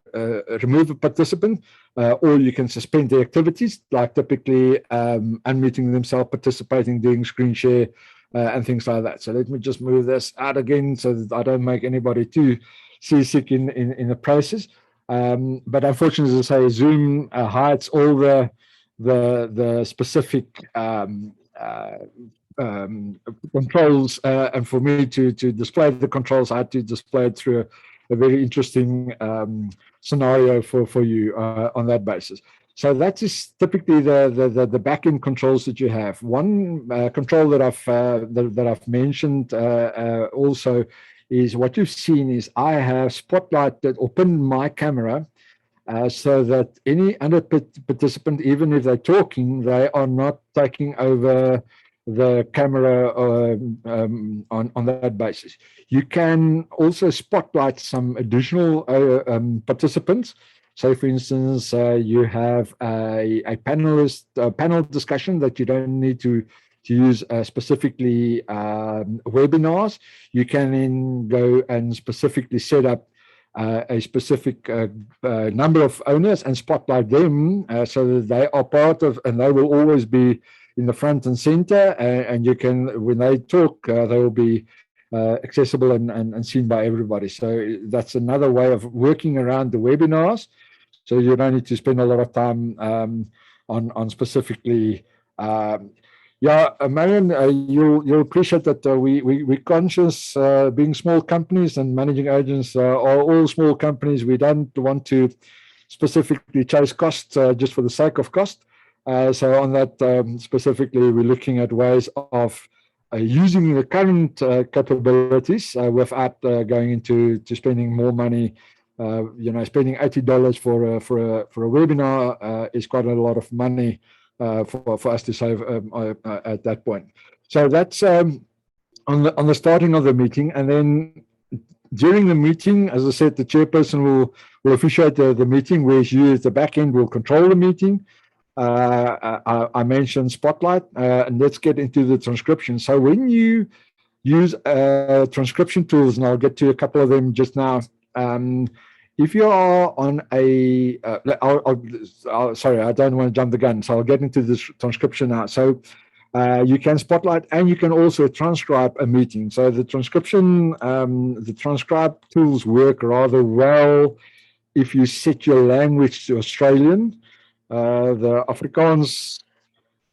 remove a participant, or you can suspend the activities, like typically unmuting themselves, participating, doing screen share, and things like that. So let me just move this out again so that I don't make anybody too seasick in the process. But unfortunately, as I say, Zoom hides all the specific controls, and for me to display the controls, I had to display it through a very interesting scenario for you on that basis. So that is typically the back-end controls that you have. One control that I've mentioned also is what you've seen is I have spotlighted or pinned my camera so that any other participant, even if they're talking, they are not taking over the camera on that basis. You can also spotlight some additional participants. So, for instance, you have a panel discussion that you don't need to use specifically webinars. You can then go and specifically set up a specific number of owners and spotlight them so that they are part of, and they will always be in the front and center, and you can, when they talk, they will be accessible and seen by everybody. So that's another way of working around the webinars. So you don't need to spend a lot of time on specifically. Marion, you'll appreciate that we're conscious, being small companies and managing agents are all small companies. We don't want to specifically chase costs just for the sake of cost. So on that specifically, we're looking at ways of using the current capabilities without going into spending more money. Spending $80 for a webinar is quite a lot of money for us to save at that point. So that's on the starting of the meeting, and then during the meeting, as I said, the chairperson will officiate the meeting, whereas you as the back end will control the meeting. I mentioned Spotlight, and let's get into the transcription. So when you use transcription tools, and I'll get to a couple of them just now. If you are on a, sorry, I don't want to jump the gun, so I'll get into this transcription now. So you can Spotlight, and you can also transcribe a meeting. So the transcribe tools work rather well if you set your language to Australian. The Afrikaans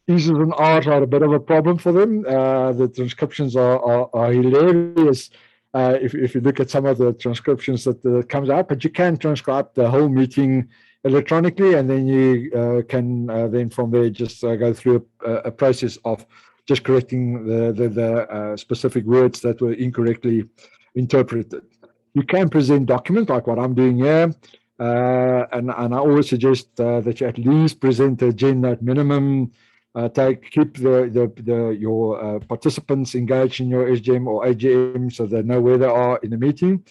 E's and R's are a bit of a problem for them. The transcriptions are hilarious if you look at some of the transcriptions that comes out, but you can transcribe the whole meeting electronically, and then you can then from there just go through a process of just correcting the specific words that were incorrectly interpreted. You can present documents like what I'm doing here. And I always suggest that you at least present the agenda at minimum. Keep your participants engaged in your SGM or AGM so they know where they are in the meeting.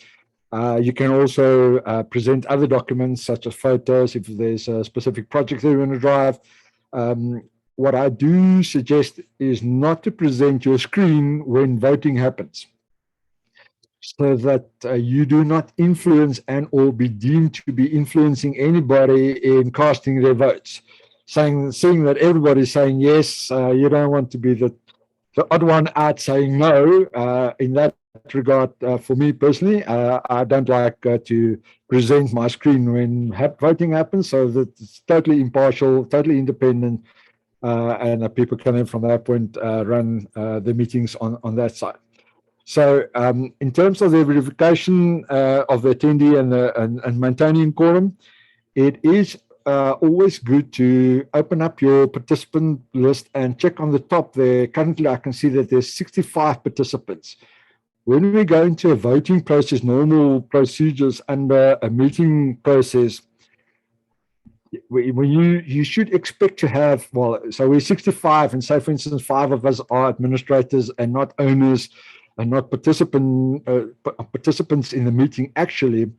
You can also present other documents such as photos if there's a specific project that you want to drive. What I do suggest is not to present your screen when voting happens, so that you do not influence and or be deemed to be influencing anybody in casting their votes. Seeing that everybody's saying yes, you don't want to be the odd one out saying no. In that regard, for me personally, I don't like to present my screen when voting happens, so that it's totally impartial, totally independent, and people can then from that point run the meetings on that side. So in terms of the verification of the attendee and maintaining quorum, it is always good to open up your participant list and check on the top there. Currently, I can see that there's 65 participants. When we go into a voting process, normal procedures under a meeting process, you should expect to have, well, so we're 65, and say, for instance, 5 of us are administrators and not owners and not participants in the meeting actually.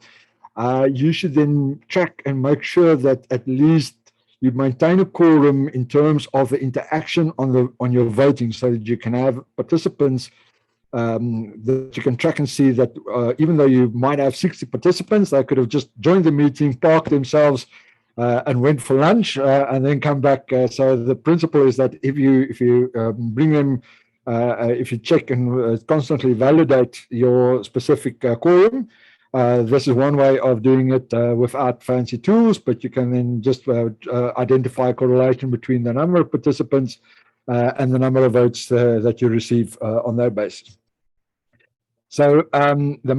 You should then track and make sure that at least you maintain a quorum in terms of the interaction on your voting, so that you can have participants that you can track and see that even though you might have 60 participants, they could have just joined the meeting, parked themselves, and went for lunch and then come back. So the principle is that if you bring them, if you check and constantly validate your specific quorum, this is one way of doing it without fancy tools, but you can then just identify a correlation between the number of participants and the number of votes that you receive on that basis. So the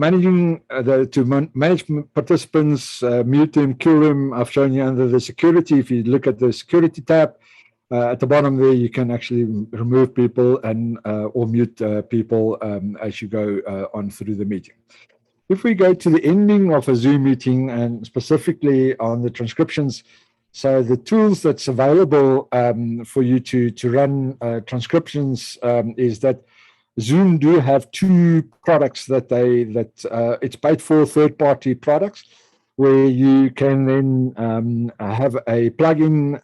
manage participants, mute them, kill them, I've shown you under the security. If you look at the security tab, at the bottom there, you can actually remove people and or mute people as you go on through the meeting. If we go to the ending of a Zoom meeting, and specifically on the transcriptions, so the tools that's available for you to run transcriptions is that Zoom do have 2 products that it's paid for, third-party products, where you can then have a plugin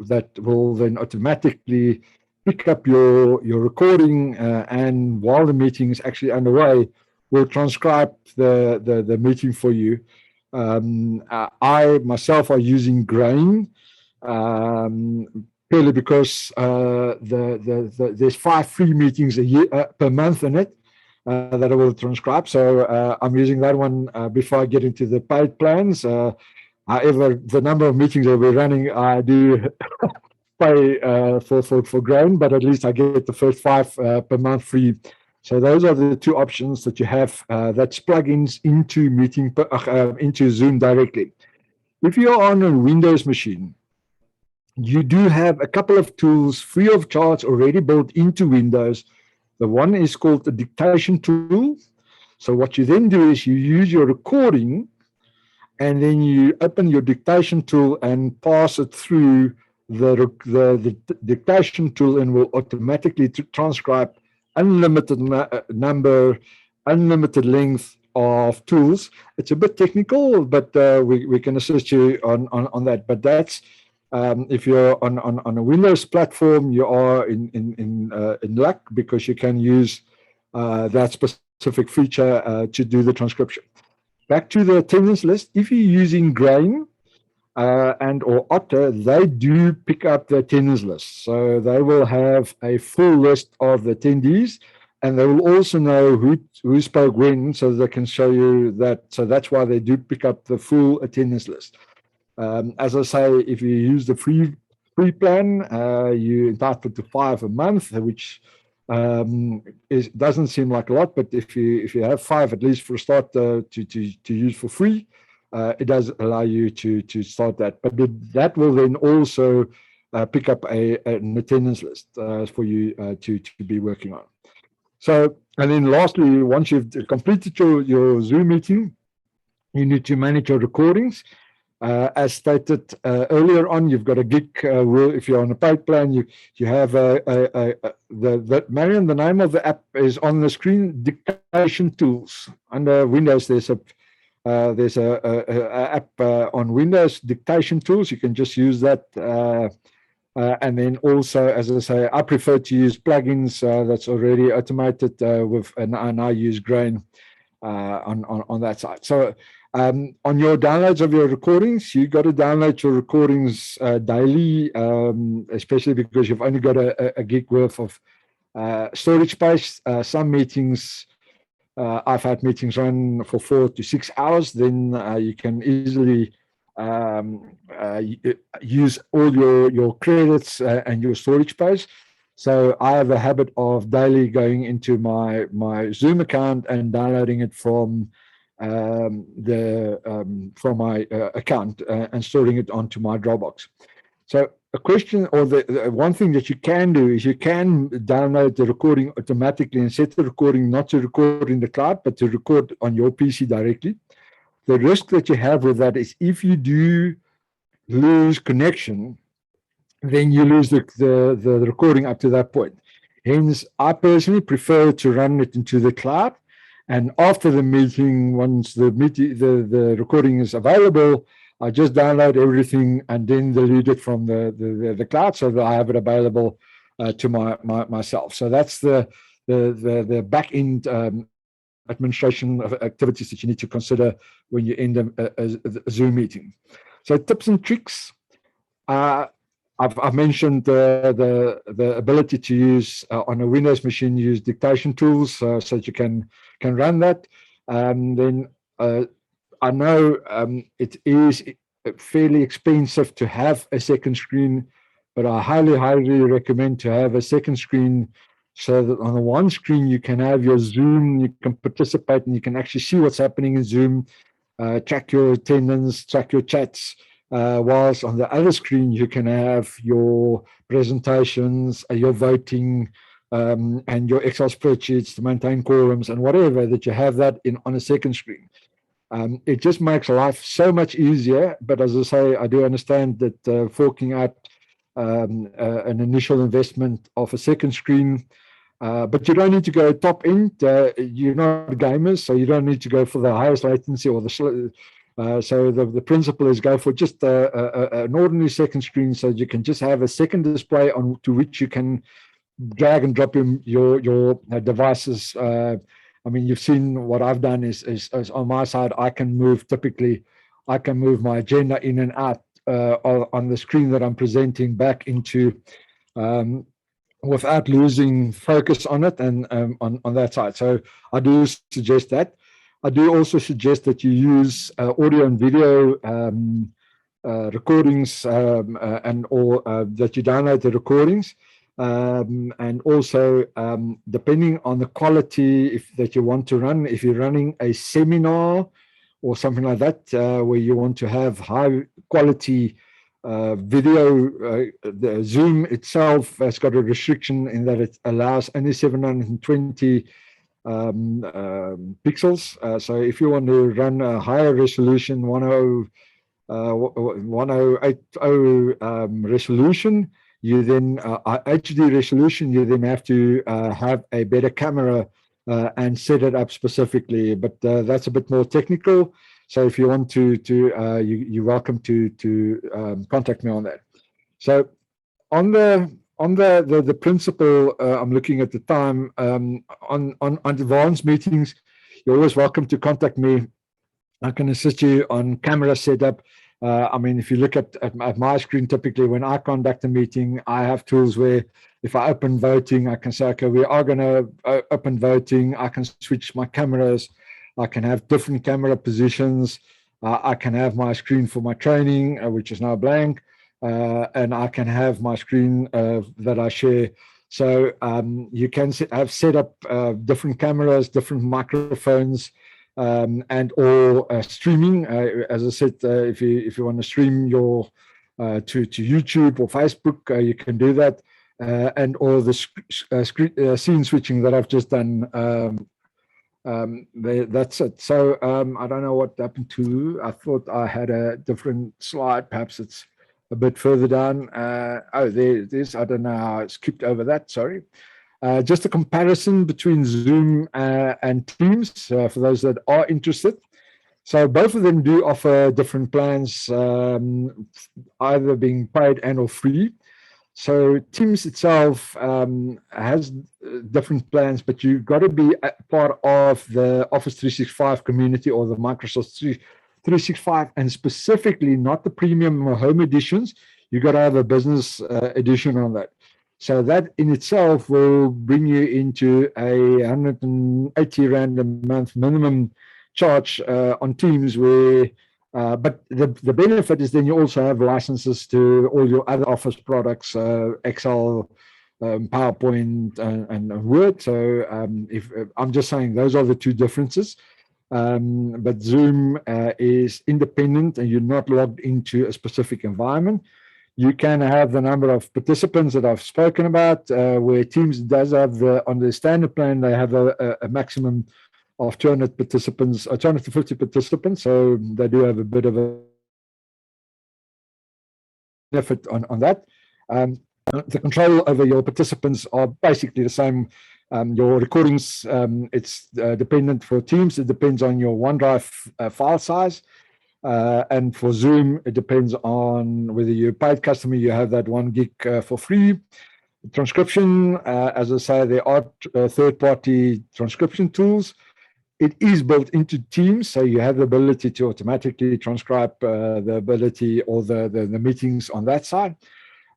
that will then automatically pick up your recording, and while the meeting is actually underway, will transcribe the meeting for you. I myself are using Grain, purely because there's 5 free meetings a year per month in it that I will transcribe. So I'm using that one before I get into the paid plans. However, the number of meetings that we're running, I do pay for Grain, but at least I get the first 5 per month free. So those are the 2 options that you have. That's plugins into into Zoom directly. If you're on a Windows machine, you do have a couple of tools free of charge already built into Windows. The one is called the dictation tool. So what you then do is you use your recording, and then you open your dictation tool and pass it through the dictation tool, and will automatically transcribe unlimited number, unlimited length of tools. It's a bit technical, but we can assist you on that. But that's if you're on a Windows platform, you are in luck, because you can use that specific feature to do the transcription. Back to the attendance list. If you're using Grain and or Otter, they do pick up the attendance list. So they will have a full list of the attendees, and they will also know who spoke when, so they can show you that. So that's why they do pick up the full attendance list. As I say, if you use the free plan, you're entitled to 5 a month, which doesn't seem like a lot, but if you have 5 at least for a start to use for free, it does allow you to start that. But that will then also pick up an attendance list for you to be working on. So, and then lastly, once you've completed your Zoom meeting, you need to manage your recordings. As stated earlier on, you've got a gig. If you're on a paid plan, you have Marion. The name of the app is on the screen. Dictation tools under Windows. There's a app on Windows, dictation tools. You can just use that. And then also, as I say, I prefer to use plugins that's already automated and I use Grain on that side. So. On your downloads of your recordings, you got to download your recordings daily, especially because you've only got a gig worth of storage space. Some meetings, I've had meetings run for 4 to 6 hours. Then you can easily use all your credits and your storage space. So I have a habit of daily going into my Zoom account and downloading it from my account and storing it onto my Dropbox. So a question, or the one thing that you can do is you can download the recording automatically and set the recording not to record in the cloud, but to record on your PC directly. The risk that you have with that is if you do lose connection, then you lose the recording up to that point. Hence, I personally prefer to run it into the cloud. And after the meeting, once the recording is available, I just download everything and then delete it from the cloud so that I have it available to myself. So that's the back end administration of activities that you need to consider when you end a Zoom meeting. So tips and tricks. I've mentioned the ability to use on a Windows machine, use dictation tools so that you can run that. Then I know it is fairly expensive to have a second screen, but I highly recommend to have a second screen so that on the one screen you can have your Zoom, you can participate, and you can actually see what's happening in Zoom, track your attendance, track your chats. Whilst on the other screen, you can have your presentations, your voting, and your Excel spreadsheets to maintain quorums and whatever, that you have that on a second screen. It just makes life so much easier. But as I say, I do understand that forking out an initial investment of a second screen, but you don't need to go top end. You're not gamers, so you don't need to go for the highest latency or the so the principle is go for just an ordinary second screen, so you can just have a second display on to which you can drag and drop your devices. I mean, you've seen what I've done is on my side, I can move my agenda in and out on the screen that I'm presenting back into without losing focus on it and on that side. So I do suggest that. I do also suggest that you use audio and video recordings and or that you download the recordings. And also, depending on the quality that you want to run, if you're running a seminar or something like that, where you want to have high quality video, the Zoom itself has got a restriction in that it allows only 720 pixels. So if you want to run a higher resolution, 1080 resolution, you then HD resolution, you then have to have a better camera and set it up specifically. But that's a bit more technical. So if you want to, you're welcome to contact me on that. So on the principle, I'm looking at the time on advanced meetings. You're always welcome to contact me. I can assist you on camera setup. I mean, if you look at my screen, typically when I conduct a meeting, I have tools where if I open voting, I can say, okay, we are going to open voting. I can switch my cameras. I can have different camera positions. I can have my screen for my training, which is now blank. And I can have my screen that I share. So you can have set up different cameras, different microphones, and or streaming. As I said, if you want to stream your to YouTube or Facebook, you can do that, and all the scene switching that I've just done. That's it. So I don't know what happened to. I thought I had a different slide. Perhaps it's a bit further down. Oh, there it is. I don't know how I skipped over that. Sorry. Just a comparison between Zoom and Teams for those that are interested. So both of them do offer different plans, either being paid and or free. So Teams itself has different plans, but you've got to be a part of the Office 365 community or the Microsoft 365, and specifically not the premium or home editions. You've got to have a business edition on that. So that in itself will bring you into a 180 Rand a month minimum charge on Teams, where but the benefit is then you also have licenses to all your other Office products, Excel, PowerPoint, and Word. So if I'm just saying those are the two differences. But Zoom is independent and you're not logged into a specific environment. You can have the number of participants that I've spoken about, where Teams does have on the standard plan, they have a maximum of 200 participants, 250 participants. So they do have a bit of a benefit on that. The control over your participants are basically the same. Your recordings, it's dependent for Teams. It depends on your OneDrive file size. And for Zoom, it depends on whether you're a paid customer, you have that 1 gig for free. Transcription, as I say, there are third-party transcription tools. It is built into Teams, so you have the ability to automatically transcribe the ability or the meetings on that side.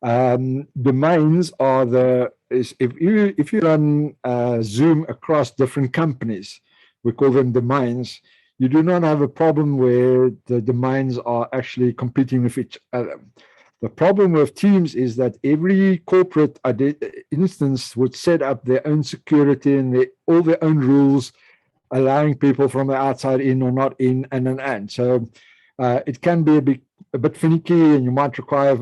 Domains are if you run Zoom across different companies, we call them domains. You do not have a problem where the domains are actually competing with each other. The problem with Teams is that every corporate instance would set up their own security and all their own rules, allowing people from the outside in or not in, and. So it can be a bit finicky, and you might require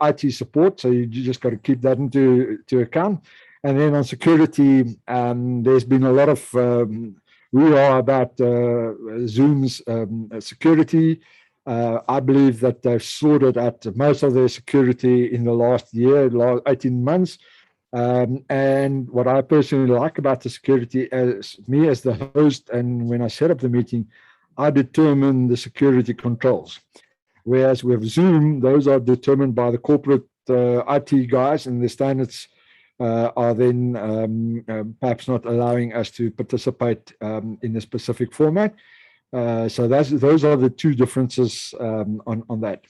IT support. So you just got to keep that into account. And then on security, there's been a lot of about Zoom's security. I believe that they've sorted out most of their security in the last 18 months. And what I personally like about the security, as the host, and when I set up the meeting, I determine the security controls. Whereas with Zoom, those are determined by the corporate IT guys, and the standards are then perhaps not allowing us to participate in a specific format. So those are the two differences on that.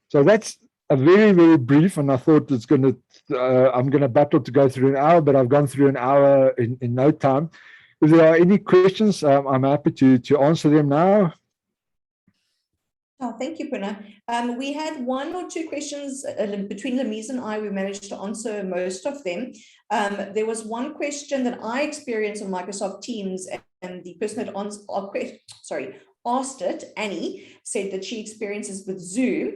So that's a very, very brief, and I thought it's going to, I'm going to battle to go through an hour, but I've gone through an hour in no time. If there are any questions, I'm happy to answer them now. Oh, thank you, Poena. We had 1 or 2 questions between Lamise and I. We managed to answer most of them. There was one question that I experienced on Microsoft Teams, and the person that asked it, Annie, said that she experiences with Zoom.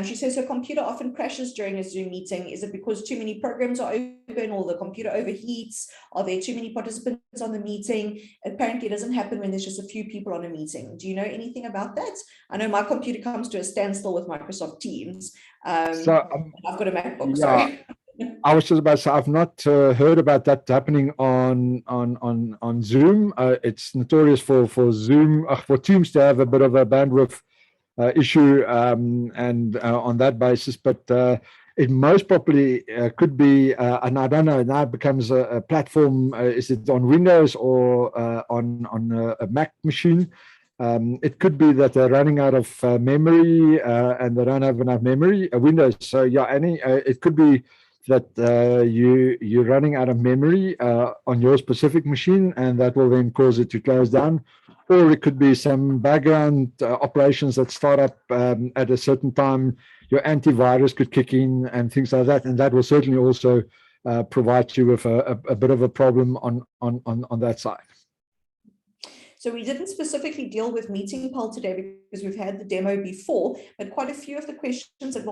She says her computer often crashes during a Zoom meeting. Is it because too many programs are open or the computer overheats? Are there too many participants on the meeting? Apparently, it doesn't happen when there's just a few people on a meeting. Do you know anything about that? I know my computer comes to a standstill with Microsoft Teams. So I've got a MacBook, yeah, sorry. I was just about to say, I've not heard about that happening on Zoom. It's notorious for Zoom, for Teams to have a bit of a bandwidth issue, and on that basis, but it most probably could be, and I don't know, now it becomes a platform. Is it on Windows or on a Mac machine? It could be that they're running out of memory and they don't have enough memory. Windows. So yeah, it could be that you're running out of memory on your specific machine, and that will then cause it to close down. Or it could be some background operations that start up at a certain time. Your antivirus could kick in and things like that, and that will certainly also provide you with a bit of a problem on that side. So we didn't specifically deal with MeetingPal today because we've had the demo before, but quite a few of the questions that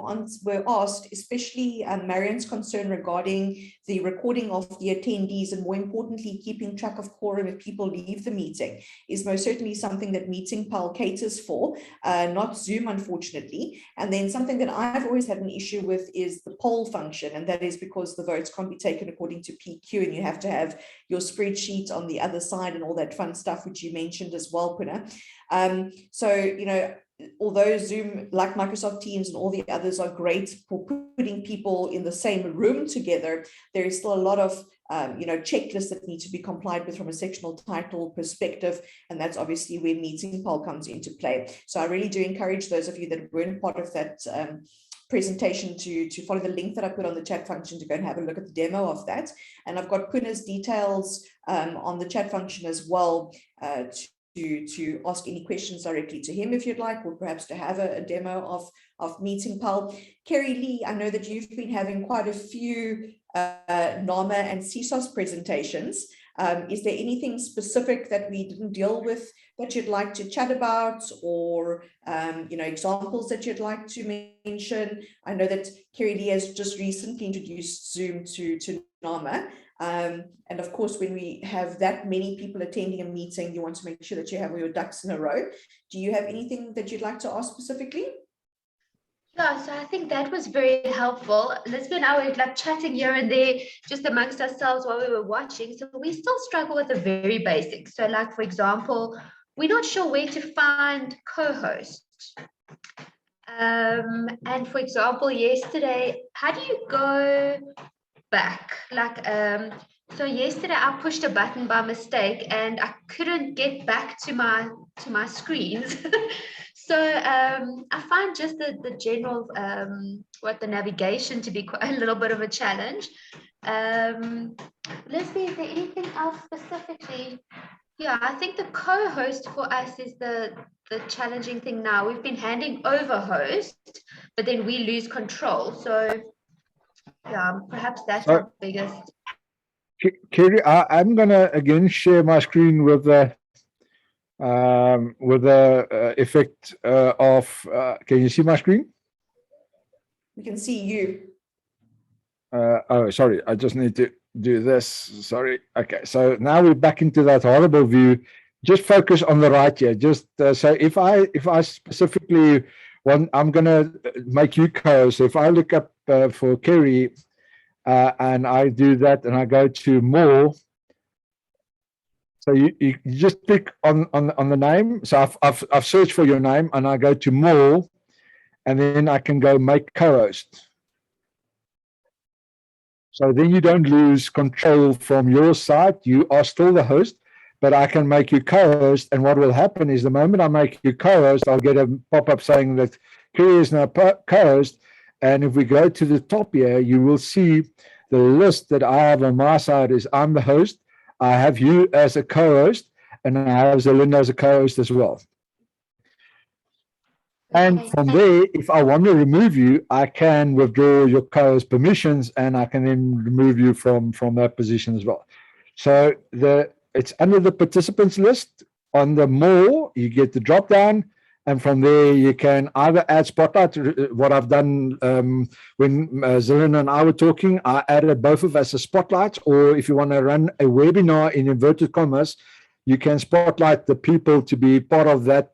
were asked, especially Marion's concern regarding the recording of the attendees and more importantly, keeping track of quorum if people leave the meeting, is most certainly something that MeetingPal caters for, not Zoom, unfortunately. And then something that I've always had an issue with is the poll function, and that is because the votes can't be taken according to PQ, and you have to have your spreadsheet on the other side and all that fun stuff, which you mentioned as well, Poena. So, you know, although Zoom, like Microsoft Teams and all the others, are great for putting people in the same room together, there is still a lot of you know, checklists that need to be complied with from a sectional title perspective, and that's obviously where MeetingPal comes into play. So I really do encourage those of you that weren't part of that presentation to follow the link that I put on the chat function to go and have a look at the demo of that. And I've got Poona's details on the chat function as well to ask any questions directly to him if you'd like, or perhaps to have a demo of MeetingPal. Kerry Lee, I know that you've been having quite a few NAMA and CSOS presentations. Is there anything specific that we didn't deal with that you'd like to chat about, or you know, examples that you'd like to mention? I know that Kerry Lee has just recently introduced Zoom to NAMA. And of course, when we have that many people attending a meeting, you want to make sure that you have all your ducks in a row. Do you have anything that you'd like to ask specifically? Yeah, so I think that was very helpful. Lisbeth and I were like chatting here and there just amongst ourselves while we were watching. So we still struggle with the very basics. So like, for example, we're not sure where to find co-hosts. And for example, yesterday, how do you go back? Like, so yesterday I pushed a button by mistake and I couldn't get back to my screens. So I find just the general the navigation to be quite a little bit of a challenge. Leslie, is there anything else specifically? Yeah, I think the co-host for us is the challenging thing now. We've been handing over host, but then we lose control. So yeah, perhaps that's our biggest. Kerry, I'm gonna again share my screen with the effect of. Can you see my screen? We can see you. Oh, sorry. I just need to do this. Sorry. Okay. So now we're back into that horrible view. Just focus on the right here. Just so if I specifically want, I'm gonna make you co. So if I look up for Kerry. And I do that, and I go to more. So you just click on the name. So I've searched for your name, and I go to more, and then I can go make co-host. So then you don't lose control from your side. You are still the host, but I can make you co-host. And what will happen is the moment I make you co-host, I'll get a pop-up saying that Kerry is now co-host. And if we go to the top here, you will see the list that I have on my side is I'm the host, I have you as a co-host, and I have Zelinda as a co-host as well. And from there, if I want to remove you, I can withdraw your co-host permissions, and I can then remove you from that position as well. So it's under the participants list. on the more, you get the drop down, and from there you can either add spotlight. What I've done when Zillian and I were talking, I added both of us as spotlights, or if you want to run a webinar in inverted commas, you can spotlight the people to be part of that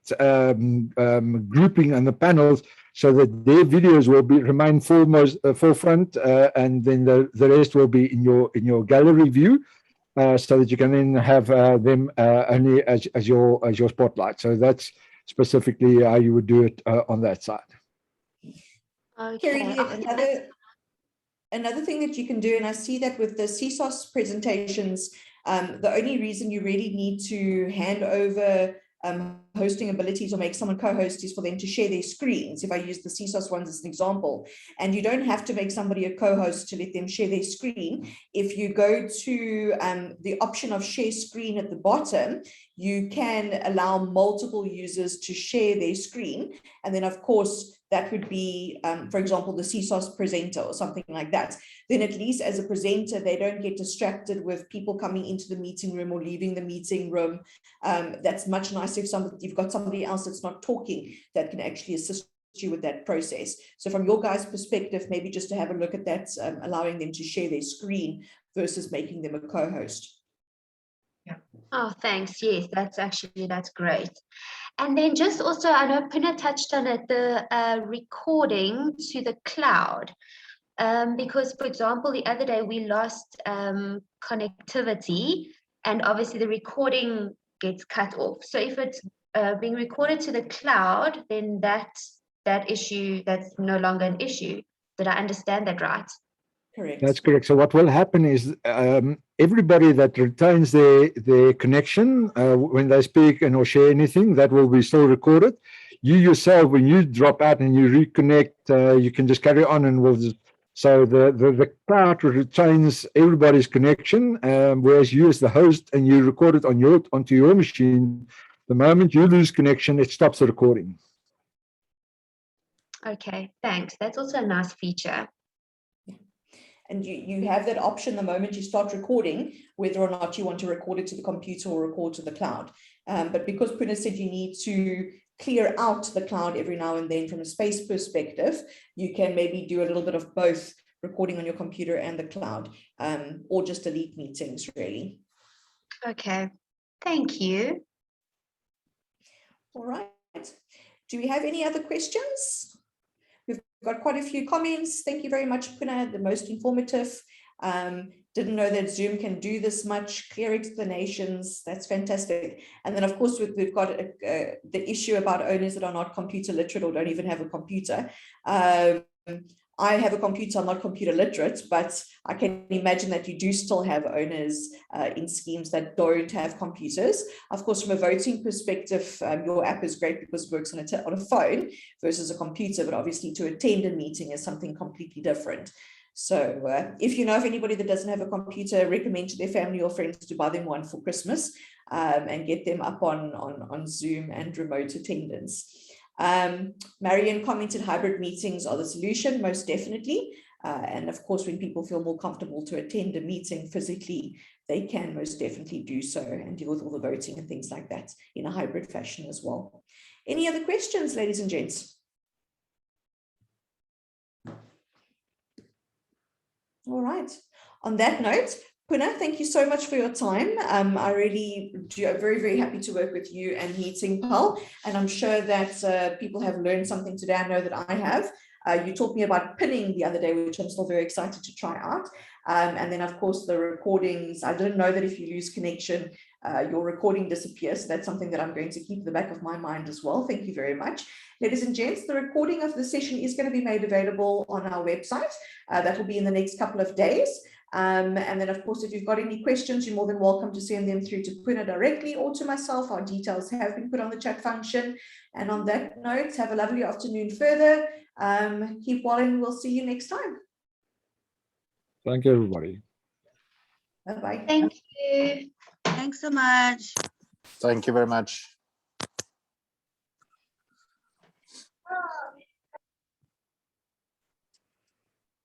grouping and the panels, so that their videos will remain forefront, and then the rest will be in your gallery view, so that you can then have them only as your spotlight. So that's specifically how you would do it on that side. Carrie, Okay. another thing that you can do, and I see that with the CSOS presentations, the only reason you really need to hand over hosting abilities or make someone co-host is for them to share their screens. If I use the CSOS ones as an example, and you don't have to make somebody a co-host to let them share their screen. If you go to the option of share screen at the bottom, you can allow multiple users to share their screen. And then of course, that would be, for example, the CSOS presenter or something like that. Then at least as a presenter, they don't get distracted with people coming into the meeting room or leaving the meeting room. That's much nicer if you've got somebody else that's not talking that can actually assist you with that process. So from your guys' perspective, maybe just to have a look at that, allowing them to share their screen versus making them a co-host. Yeah. Oh, thanks. Yes, that's great. And then just also, I know Poena touched on it, the recording to the cloud. Because, for example, the other day we lost connectivity, and obviously the recording gets cut off. So if it's being recorded to the cloud, then that's no longer an issue. Did I understand that right? Correct. That's correct. So what will happen is everybody that retains their connection when they speak and or share anything, that will be still recorded. You yourself, when you drop out and you reconnect, you can just carry on, and so the cloud retains everybody's connection, whereas you as the host and you record it onto your machine, the moment you lose connection, it stops the recording. Okay, thanks. That's also a nice feature. And you have that option the moment you start recording, whether or not you want to record it to the computer or record to the cloud. But because Poena said you need to clear out the cloud every now and then from a space perspective, you can maybe do a little bit of both, recording on your computer and the cloud, or just delete meetings, really. Okay, thank you. All right. Do we have any other questions? We've got quite a few comments. Thank you very much, Poena, the most informative. Didn't know that Zoom can do this much. Clear explanations. That's fantastic. And then, of course, we've got the issue about owners that are not computer literate or don't even have a computer. I have a computer, I'm not computer literate, but I can imagine that you do still have owners in schemes that don't have computers. Of course, from a voting perspective, your app is great because it works on a phone versus a computer, but obviously to attend a meeting is something completely different. So if you know of anybody that doesn't have a computer, recommend to their family or friends to buy them one for Christmas and get them up on Zoom and remote attendance. Marion commented hybrid meetings are the solution, most definitely. And of course, when people feel more comfortable to attend a meeting physically, they can most definitely do so and deal with all the voting and things like that in a hybrid fashion as well. Any other questions, ladies and gents? All right. On that note, Poena, thank you so much for your time. I really am very, very happy to work with you and MeetingPal, and I'm sure that people have learned something today. I know that I have. You taught me about pinning the other day, which I'm still very excited to try out. And then, of course, the recordings. I didn't know that if you lose connection, your recording disappears. So that's something that I'm going to keep in the back of my mind as well. Thank you very much. Ladies and gents, the recording of the session is going to be made available on our website. That will be in the next couple of days. And then, of course, if you've got any questions, you're more than welcome to send them through to Poena directly or to myself. Our details have been put on the chat function. And on that note, have a lovely afternoon further. Keep well, and we'll see you next time. Thank you, everybody. Bye-bye. Thank you. Thanks so much. Thank you very much.